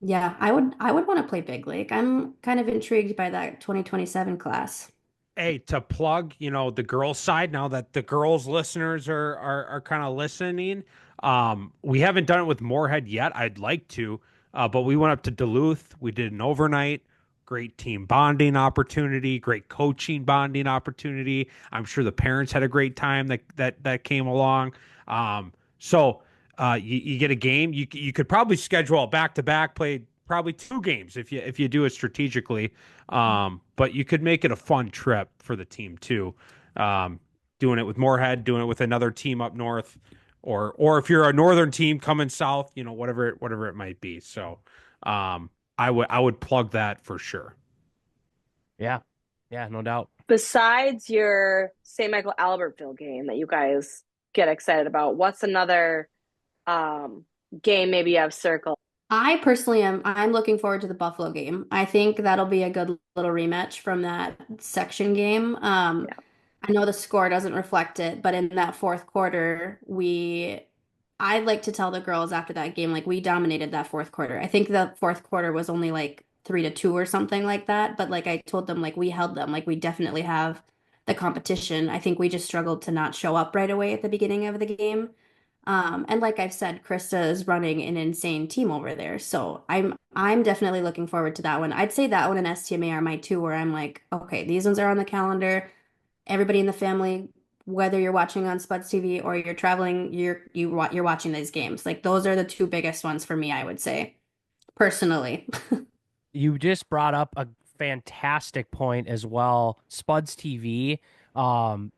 Yeah, I would want to play Big Lake. I'm kind of intrigued by that 2027 class. Hey, to plug, the girls side now that the girls listeners are kind of listening. We haven't done it with Moorhead yet. I'd like to, but we went up to Duluth. We did an overnight. Great team bonding opportunity, great coaching bonding opportunity. I'm sure the parents had a great time that came along. You get a game. You could probably schedule a back to back, play probably 2 games if you do it strategically. But you could make it a fun trip for the team too. Doing it with Moorhead, doing it with another team up north, or if you're a northern team coming south, whatever it might be. So I would plug that for sure. Yeah. Yeah, no doubt. Besides your St. Michael Albertville game that you guys get excited about, what's another game maybe you have circled? I personally I'm looking forward to the Buffalo game. I think that'll be a good little rematch from that section game. Yeah. I know the score doesn't reflect it, but in that fourth quarter, I'd like to tell the girls after that game, like we dominated that fourth quarter. I think the fourth quarter was only like 3-2 or something like that. But like I told them, like we held them, like we definitely have the competition. I think we just struggled to not show up right away at the beginning of the game. And like I've said, Krista is running an insane team over there. So I'm definitely looking forward to that one. I'd say that one and STMA are my two where I'm like, okay, these ones are on the calendar. Everybody in the family, whether you're watching on Spuds TV or you're traveling, you're watching these games. Like those are the two biggest ones for me, I would say, personally. You just brought up a fantastic point as well. Spuds TV. Um,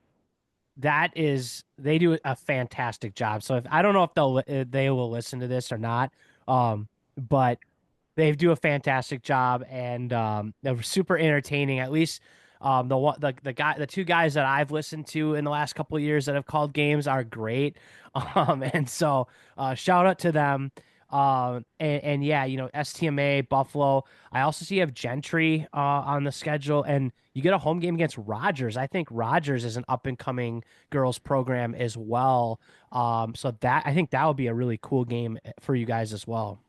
that is they do a fantastic job. So if I don't know if they will listen to this or not, but they do a fantastic job, and they're super entertaining. At least the two guys that I've listened to in the last couple of years that have called games are great. And so shout out to them. And yeah, STMA Buffalo. I also see you have Gentry on the schedule, and you get a home game against Rogers. I think Rogers is an up and coming girls program as well. So that I think that would be a really cool game for you guys as well.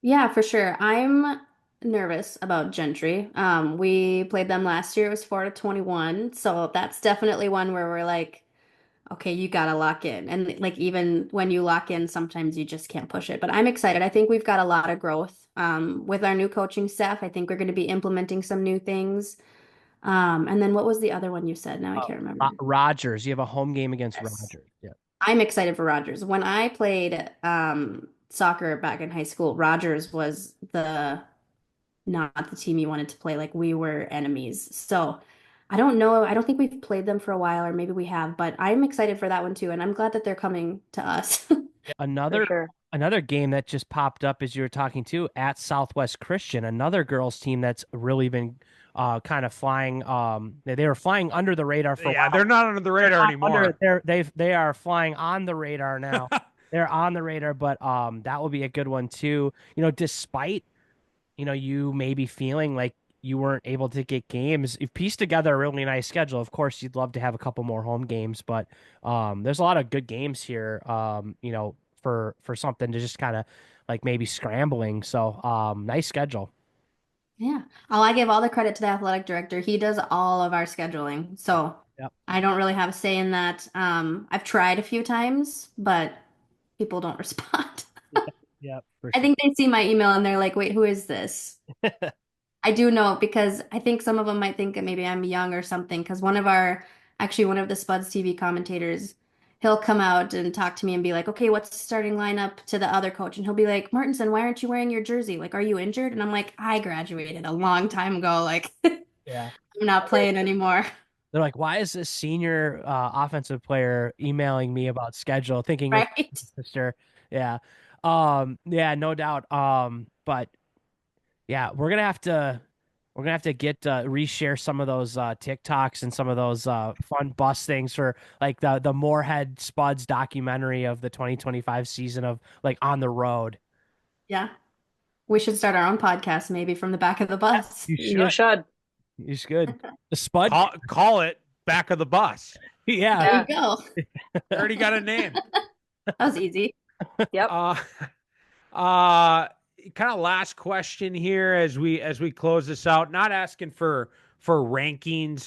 Yeah, for sure. I'm nervous about Gentry. We played them last year. It was 4-21. So that's definitely one where we're like, okay, you gotta lock in. And like even when you lock in, sometimes you just can't push it. But I'm excited. I think we've got a lot of growth with our new coaching staff. I think we're going to be implementing some new things. And then what was the other one you said? Now I can't remember. Rogers. You have a home game against Yes. Rogers. Yeah. I'm excited for Rogers. When I played soccer back in high school, Rogers was the not the team you wanted to play. Like we were enemies. So I don't know. I don't think we've played them for a while, or maybe we have, but I'm excited for that one too. And I'm glad that they're coming to us. For Another sure. another game that just popped up as you were talking to at Southwest Christian, another girls team that's really been kind of flying. They were flying under the radar for a Yeah, while. they're not under the radar anymore. They are flying on the radar now. They're on the radar, but that will be a good one too. Despite you maybe feeling like you weren't able to get games, you've pieced together a really nice schedule. Of course, you'd love to have a couple more home games, but there's a lot of good games here. For something to just kind of like maybe scrambling. So nice schedule. Yeah. Oh, I give all the credit to the athletic director. He does all of our scheduling. So Yep. I don't really have a say in that. I've tried a few times, but people don't respond. Yep. For I sure. think they see my email and they're like, wait, who is this? I do know because I think some of them might think that maybe I'm young or something. Because actually, one of the Spuds TV commentators, he'll come out and talk to me and be like, okay, what's the starting lineup to the other coach? And he'll be like, Martinson, why aren't you wearing your jersey? Like, are you injured? And I'm like, I graduated a long time ago. Like, I'm Yeah. not playing anymore. They're like, why is this senior offensive player emailing me about schedule, thinking it's Right? my sister? Yeah. Yeah, no doubt. But yeah, we're gonna have to get reshare some of those TikToks and some of those fun bus things for like the Moorhead Spuds documentary of the 2025 season of like on the road. Yeah. We should start our own podcast maybe from the back of the bus. You You should. should. You should. The Spud. Call it back of the bus. Yeah. There Yeah. you go. Already got a name. That was easy. Yep. Kind of last question here as we close this out. Not asking for rankings,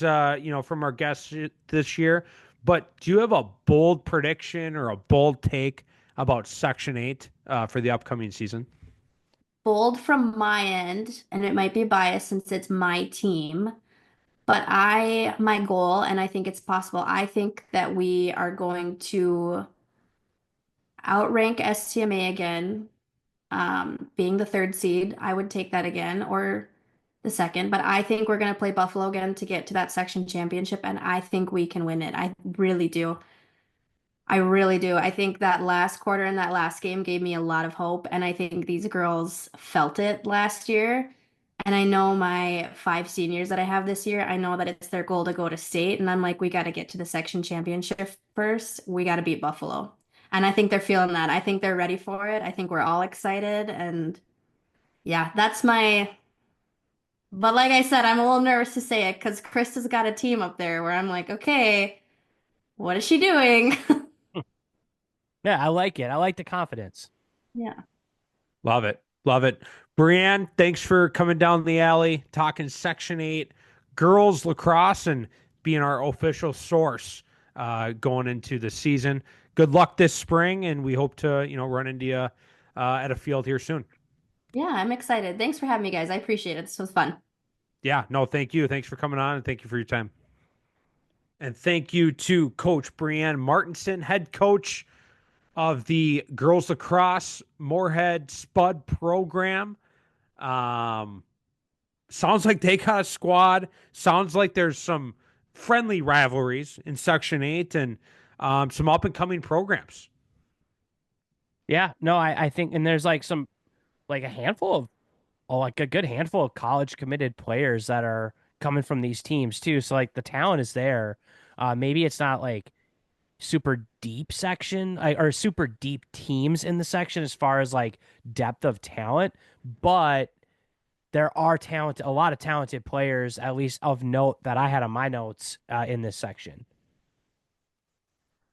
from our guests this year, but do you have a bold prediction or a bold take about Section 8 for the upcoming season? Bold from my end, and it might be biased since it's my team, but my goal, and I think it's possible, I think that we are going to outrank STMA again, being the third seed. I would take that again, or the second, but I think we're going to play Buffalo again to get to that section championship, and I think we can win it. I really do. I really do. I think that last quarter and that last game gave me a lot of hope, and I think these girls felt it last year. And I know my five seniors that I have this year, I know that it's their goal to go to state, and I'm like, we got to get to the section championship first. We got to beat Buffalo. And I think they're feeling that. I think they're ready for it. I think we're all excited. And yeah, that's my. But like I said, I'm a little nervous to say it because Krista's got a team up there where I'm like, okay, what is she doing? Yeah, I like it. I like the confidence. Yeah. Love it. Love it. Briann, thanks for coming down the alley, talking Section 8 girls lacrosse and being our official source going into the season. Good luck this spring, and we hope to, run into you at a field here soon. Yeah, I'm excited. Thanks for having me, guys. I appreciate it. This was fun. Yeah, no, thank you. Thanks for coming on, and thank you for your time. And thank you to Coach Briann Martinson, head coach of the girls lacrosse Moorhead Spud program. Sounds like they got a squad. Sounds like there's some friendly rivalries in Section 8 and some up and coming programs. Yeah, no, I think, and there's like a handful of, like a good handful of college committed players that are coming from these teams too. So like the talent is there. Maybe it's not like super deep section or super deep teams in the section as far as like depth of talent, but there are a lot of talented players, at least of note that I had on my notes in this section.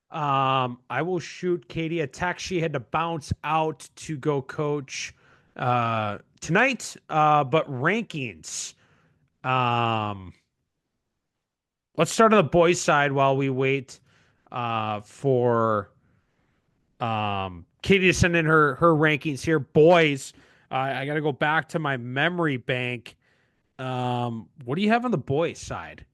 I will shoot Katie a text. She had to bounce out to go coach tonight. But rankings. Let's start on the boys' side while we wait for Katie to send in her rankings here. Boys, I got to go back to my memory bank. What do you have on the boys' side?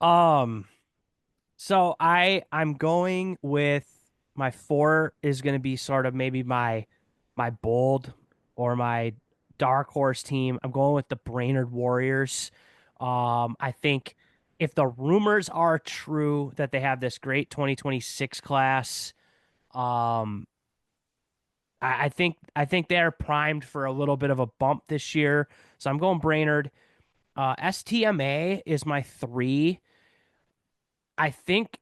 So I'm going with my 4 is going to be sort of maybe my bold or my dark horse team. I'm going with the Brainerd Warriors. I think if the rumors are true that they have this great 2026 class, um, I think they are primed for a little bit of a bump this year. So I'm going Brainerd. STMA is my 3. I think,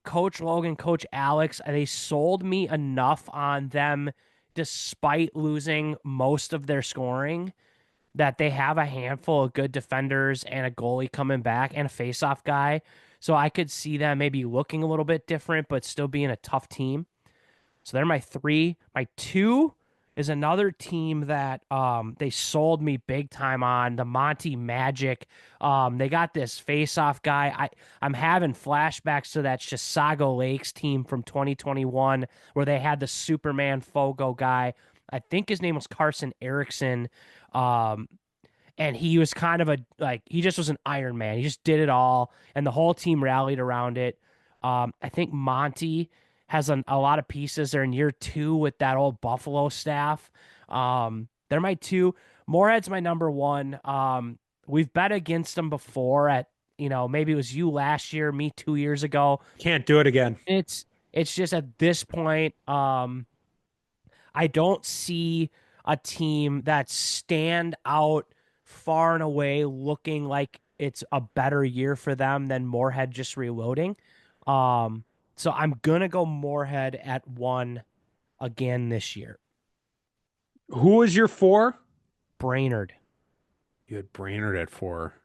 Coach Logan, Coach Alex, they sold me enough on them despite losing most of their scoring that they have a handful of good defenders and a goalie coming back and a faceoff guy. So I could see them maybe looking a little bit different, but still being a tough team. So they're my 3. My 2 is another team that they sold me big time on, the Monty Magic. They got this face-off guy. I'm having flashbacks to that Chisago Lakes team from 2021 where they had the Superman Fogo guy. I think his name was Carson Erickson. And he was kind of he just was an Iron Man. He just did it all, and the whole team rallied around it. I think Monty has a lot of pieces. They're in year 2 with that old Buffalo staff. They're my 2. Moorhead's my number 1. We've bet against them before at, maybe it was you last year, me 2 years ago. Can't do it again. It's just at this point, I don't see a team that stand out far and away looking like it's a better year for them than Moorhead just reloading. So I'm going to go Moorhead at 1 again this year. Who was your 4? Brainerd. You had Brainerd at 4.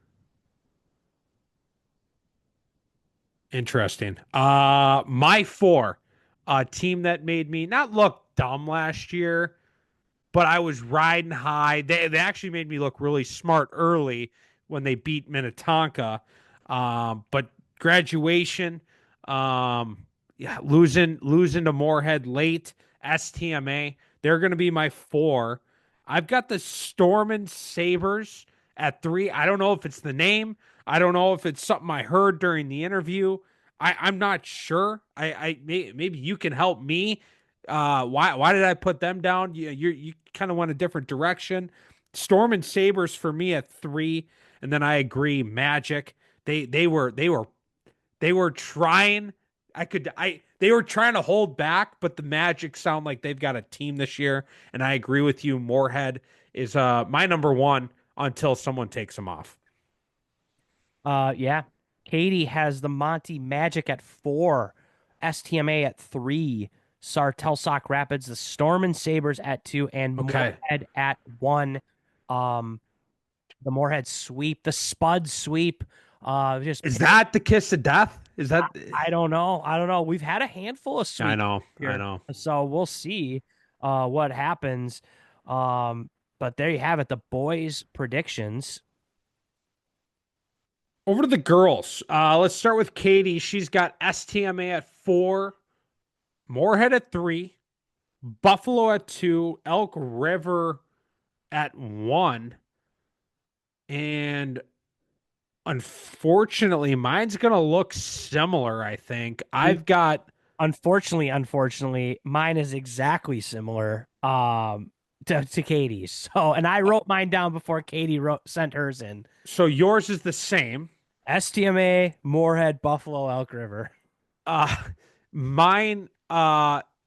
Interesting. My 4, a team that made me not look dumb last year, but I was riding high. They actually made me look really smart early when they beat Minnetonka. But graduation, losing to Moorhead late. STMA, they're going to be my 4. I've got the Stormin' Sabres at 3. I don't know if it's the name. I don't know if it's something I heard during the interview. I'm not sure. Maybe you can help me. Why did I put them down? You kind of went a different direction. Stormin' Sabres for me at 3, and then I agree. Magic. They were trying. They were trying to hold back, but the Magic sound like they've got a team this year, and I agree with you. Moorhead is my number 1 until someone takes them off. Yeah. Katie has the Monty Magic at 4. STMA at 3, Sauk Rapids, the Storm and Sabres at 2, and Okay. Moorhead at 1. The Moorhead sweep, the Spud sweep. Just Is that the kiss of death? Is that? I don't know. I don't know. We've had a handful of sweeps. I know. Here, I know. so we'll see what happens. But there you have it. The boys' predictions. Over to the girls. Let's start with Katie. She's got STMA at 4, Moorhead at 3, Buffalo at 2, Elk River at 1. And unfortunately, mine's going to look similar, I think. I've got... Unfortunately, mine is exactly similar to Katie's. So, and I wrote mine down before Katie sent hers in. So yours is the same. STMA, Moorhead, Buffalo, Elk River. Mine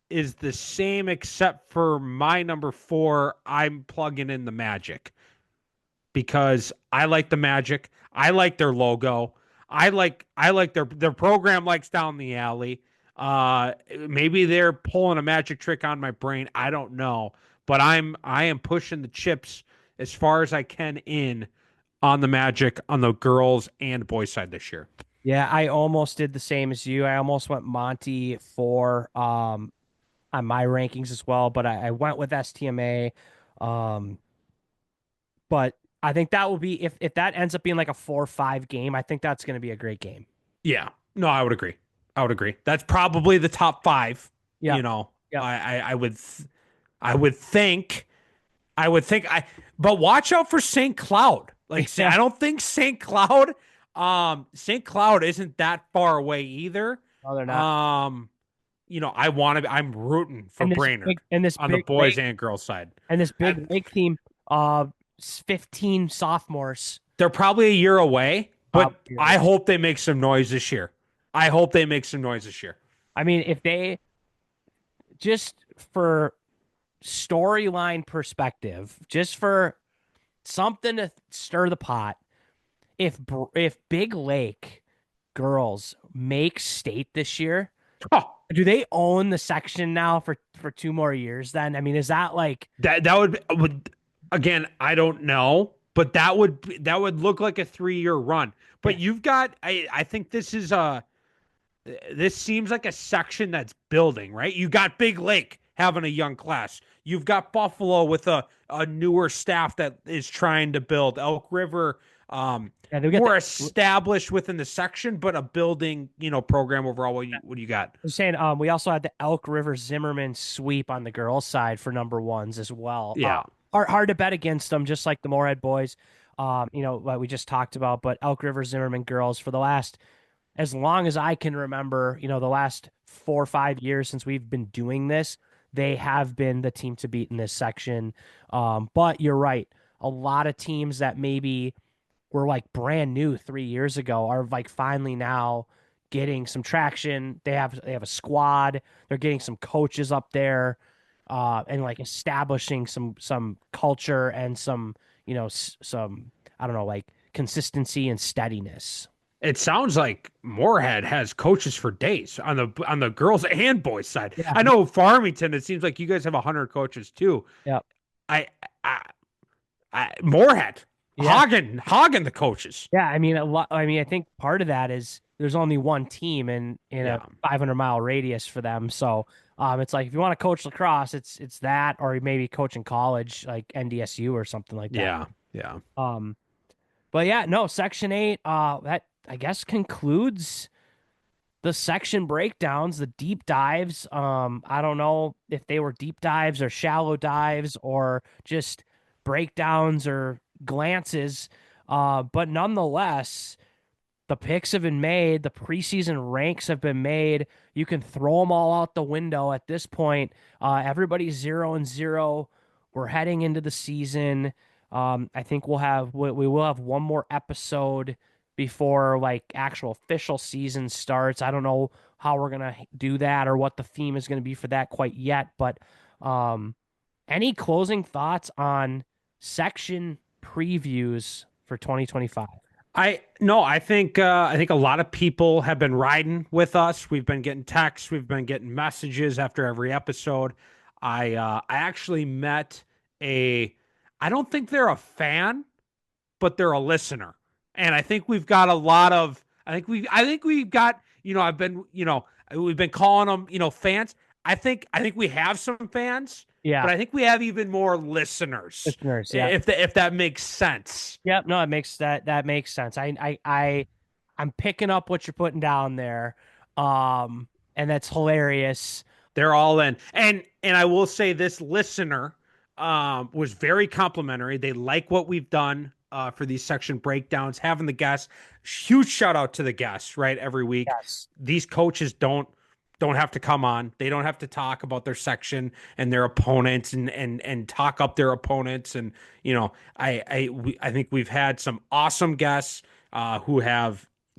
is the same except for my number 4. I'm plugging in the Magic because I like the Magic. I like their logo. I like their program likes down the alley. Maybe they're pulling a magic trick on my brain. I don't know, but I am pushing the chips as far as I can in on the Magic on the girls and boys side this year. Yeah, I almost did the same as you. I almost went Monty for on my rankings as well, but I went with STMA. But I think that will be if that ends up being like a 4-5 game, I think that's going to be a great game. Yeah. No, I would agree. That's probably the top 5. Yeah. You know, yeah. I would think, but watch out for St. Cloud. Like, I don't think St. Cloud isn't that far away either. No, they're not. You know, I'm rooting for Brainerd on the boys and girls side. And this big lake team, 15 sophomores. They're probably a year away, but I hope they make some noise this year. I mean, if they just for storyline perspective, just for something to stir the pot, if Big Lake girls make state this year, do they own the section now for 2 more years then? I mean, is that like that would again, I don't know, but that would look like a 3-year run. But you've got I think this seems like a section that's building, right? You got Big Lake having a young class. You've got Buffalo with a newer staff that is trying to build. Elk River, more established within the section, but a building, program overall. What do you got? I'm saying, we also had the Elk River Zimmerman sweep on the girls' side for number 1s as well. Yeah, hard to bet against them, just like the Moorhead boys. What we just talked about, but Elk River Zimmerman girls for the last, as long as I can remember, the last 4 or 5 years since we've been doing this, they have been the team to beat in this section. But you're right. A lot of teams that maybe were like brand new 3 years ago are like finally now getting some traction. They have a squad. They're getting some coaches up there, and like establishing some culture and some I don't know, like consistency and steadiness. It sounds like Moorhead has coaches for days on the girls and boys side. Yeah. I know Farmington, it seems like you guys have 100 coaches too. Yeah. Moorhead, Hagen, the coaches. Yeah. I think part of that is there's only one team in a 500-mile radius for them. So it's like, if you want to coach lacrosse, it's that, or maybe coach in college, like NDSU or something like that. Yeah. But yeah, no, Section 8, that I guess concludes the section breakdowns, the deep dives. I don't know if they were deep dives or shallow dives or just breakdowns or glances. But nonetheless, the picks have been made. The preseason ranks have been made. You can throw them all out the window at this point. Everybody's 0-0. We're heading into the season. I think we will have one more episode before like actual official season starts. I don't know how we're going to do that or what the theme is going to be for that quite yet, but any closing thoughts on section previews for 2025? I think a lot of people have been riding with us. We've been getting texts, we've been getting messages after every episode. I actually met a I don't think they're a fan, but they're a listener. And I think we've got a lot of I think we've got, I've been, we've been calling them, fans. I think we have some fans, Yeah, but I think we have even more listeners. listeners. Yeah. If that makes sense. Yep. No, that makes sense. I'm picking up what you're putting down there. And that's hilarious. They're all in. And I will say this listener was very complimentary. They like what we've done for these section breakdowns, having the guests. Huge shout out to the guests, right? Every week. Yes. These coaches don't have to come on. They don't have to talk about their section and their opponents and talk up their opponents. And I think we've had some awesome guests who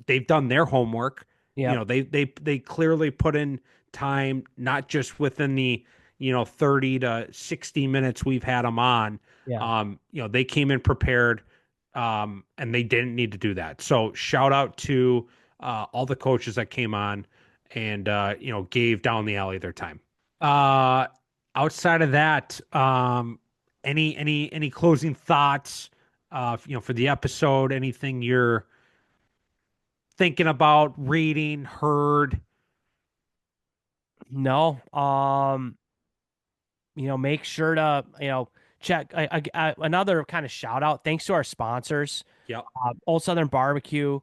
they've done their homework. Yeah. They clearly put in time, not just within the 30 to 60 minutes we've had them on. Yeah. They came in prepared, and they didn't need to do that. So shout out to all the coaches that came on and gave down the alley their time. Outside of that, any closing thoughts for the episode? Anything you're thinking about, reading, heard? No. Make sure to, check another kind of shout out. Thanks to our sponsors. Yep. Old Southern Barbecue,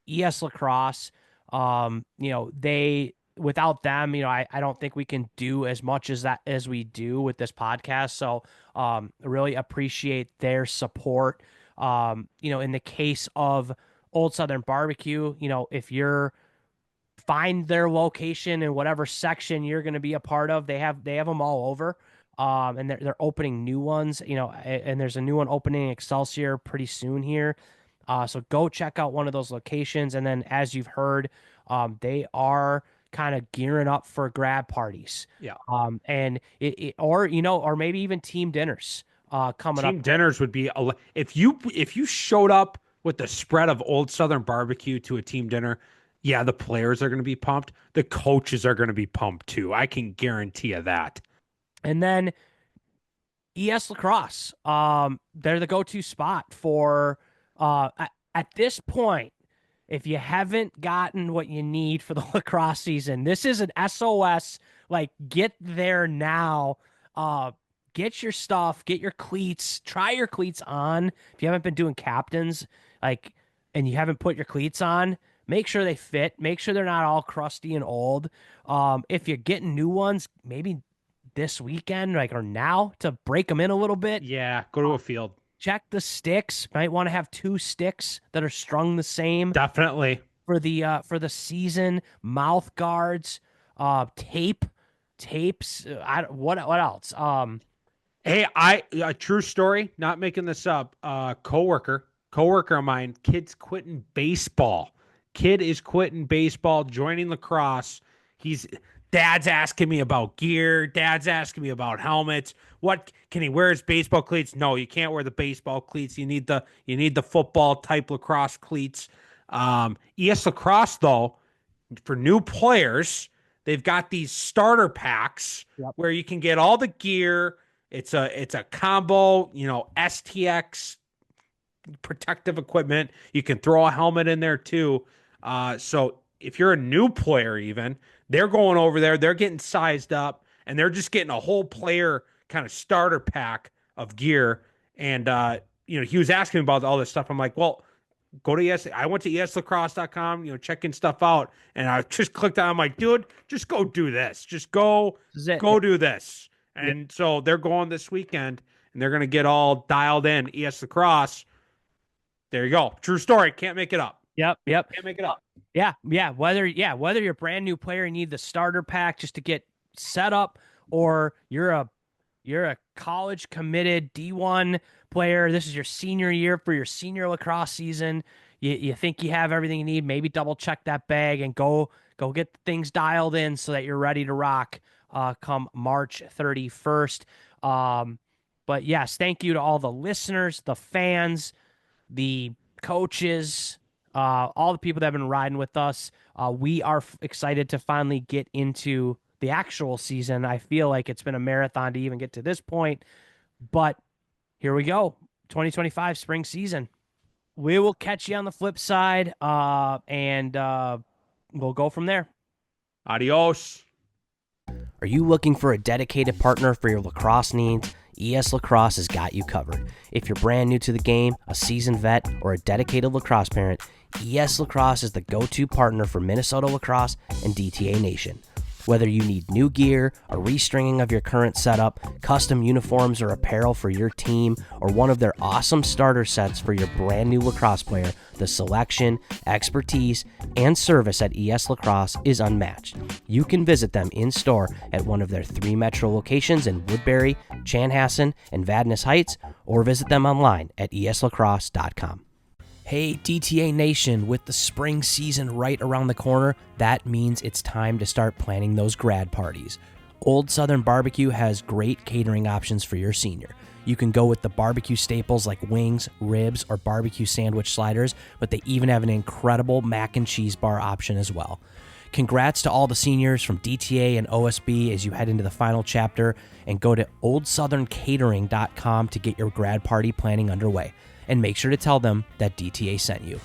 ES Lacrosse. Without them, I don't think we can do as much as we do with this podcast. So, really appreciate their support. In the case of Old Southern Barbecue, if you're find their location in whatever section you're going to be a part of, they have them all over. And they're opening new ones, and there's a new one opening in Excelsior pretty soon here. So go check out one of those locations. And then, as you've heard, they are kind of gearing up for grad parties. Yeah. And or maybe even team dinners coming up. Team dinners would be if you showed up with the spread of Old Southern Barbecue to a team dinner. Yeah, the players are going to be pumped. The coaches are going to be pumped too. I can guarantee you that. And then ES Lacrosse, they're the go-to spot for at this point. If you haven't gotten what you need for the lacrosse season, this is an SOS. Like, get there now. Get your stuff, get your cleats, try your cleats on. If you haven't been doing captains, and you haven't put your cleats on, make sure they fit. Make sure they're not all crusty and old. If you're getting new ones, maybe this weekend, or now, to break them in a little bit. Yeah, go to a field. Check the sticks. Might want to have 2 sticks that are strung the same. Definitely. For the season. Mouth guards, tapes. What else? Hey, a true story, not making this up. Coworker of mine, kid's quitting baseball. Kid is quitting baseball, joining lacrosse. Dad's asking me about gear. Dad's asking me about helmets. What can he wear his baseball cleats? No, you can't wear the baseball cleats. You need the football type lacrosse cleats. ES Lacrosse, though, for new players, they've got these starter packs. Yep. Where you can get all the gear. It's a combo, STX protective equipment. You can throw a helmet in there too. So if you're a new player, even, they're going over there, they're getting sized up, and they're just getting a whole player kind of starter pack of gear. And he was asking about all this stuff. I'm like, well, go to ES. I went to eslacrosse.com, checking stuff out, and I just clicked on. I'm like, dude, just go do this. Just go do this. And so they're going this weekend, and they're going to get all dialed in. ES Lacrosse. There you go. True story. Can't make it up. Yep. Can't make it up. Yeah. Whether you're a brand new player, you need the starter pack just to get set up, or you're a college committed D1 player. This is your senior year for your senior lacrosse season. You think you have everything you need. Maybe double check that bag and go get things dialed in so that you're ready to rock come March 31st. But yes, thank you to all the listeners, the fans, the coaches, all the people that have been riding with us. We are excited to finally get into the actual season. I feel like it's been a marathon to even get to this point, but here we go. 2025 spring season. We will catch you on the flip side, and we'll go from there. Adios. Are you looking for a dedicated partner for your lacrosse needs? ES Lacrosse has got you covered. If you're brand new to the game, a seasoned vet, or a dedicated lacrosse parent, ES Lacrosse is the go-to partner for Minnesota lacrosse and DTA Nation. Whether you need new gear, a restringing of your current setup, custom uniforms or apparel for your team, or one of their awesome starter sets for your brand new lacrosse player, the selection, expertise, and service at ES Lacrosse is unmatched. You can visit them in store at one of their 3 metro locations in Woodbury, Chanhassen, and Vadnais Heights, or visit them online at eslacrosse.com. Hey, DTA Nation, with the spring season right around the corner, that means it's time to start planning those grad parties. Old Southern Barbecue has great catering options for your senior. You can go with the barbecue staples like wings, ribs, or barbecue sandwich sliders, but they even have an incredible mac and cheese bar option as well. Congrats to all the seniors from DTA and OSB as you head into the final chapter, and go to oldsoutherncatering.com to get your grad party planning underway. And make sure to tell them that DTA sent you.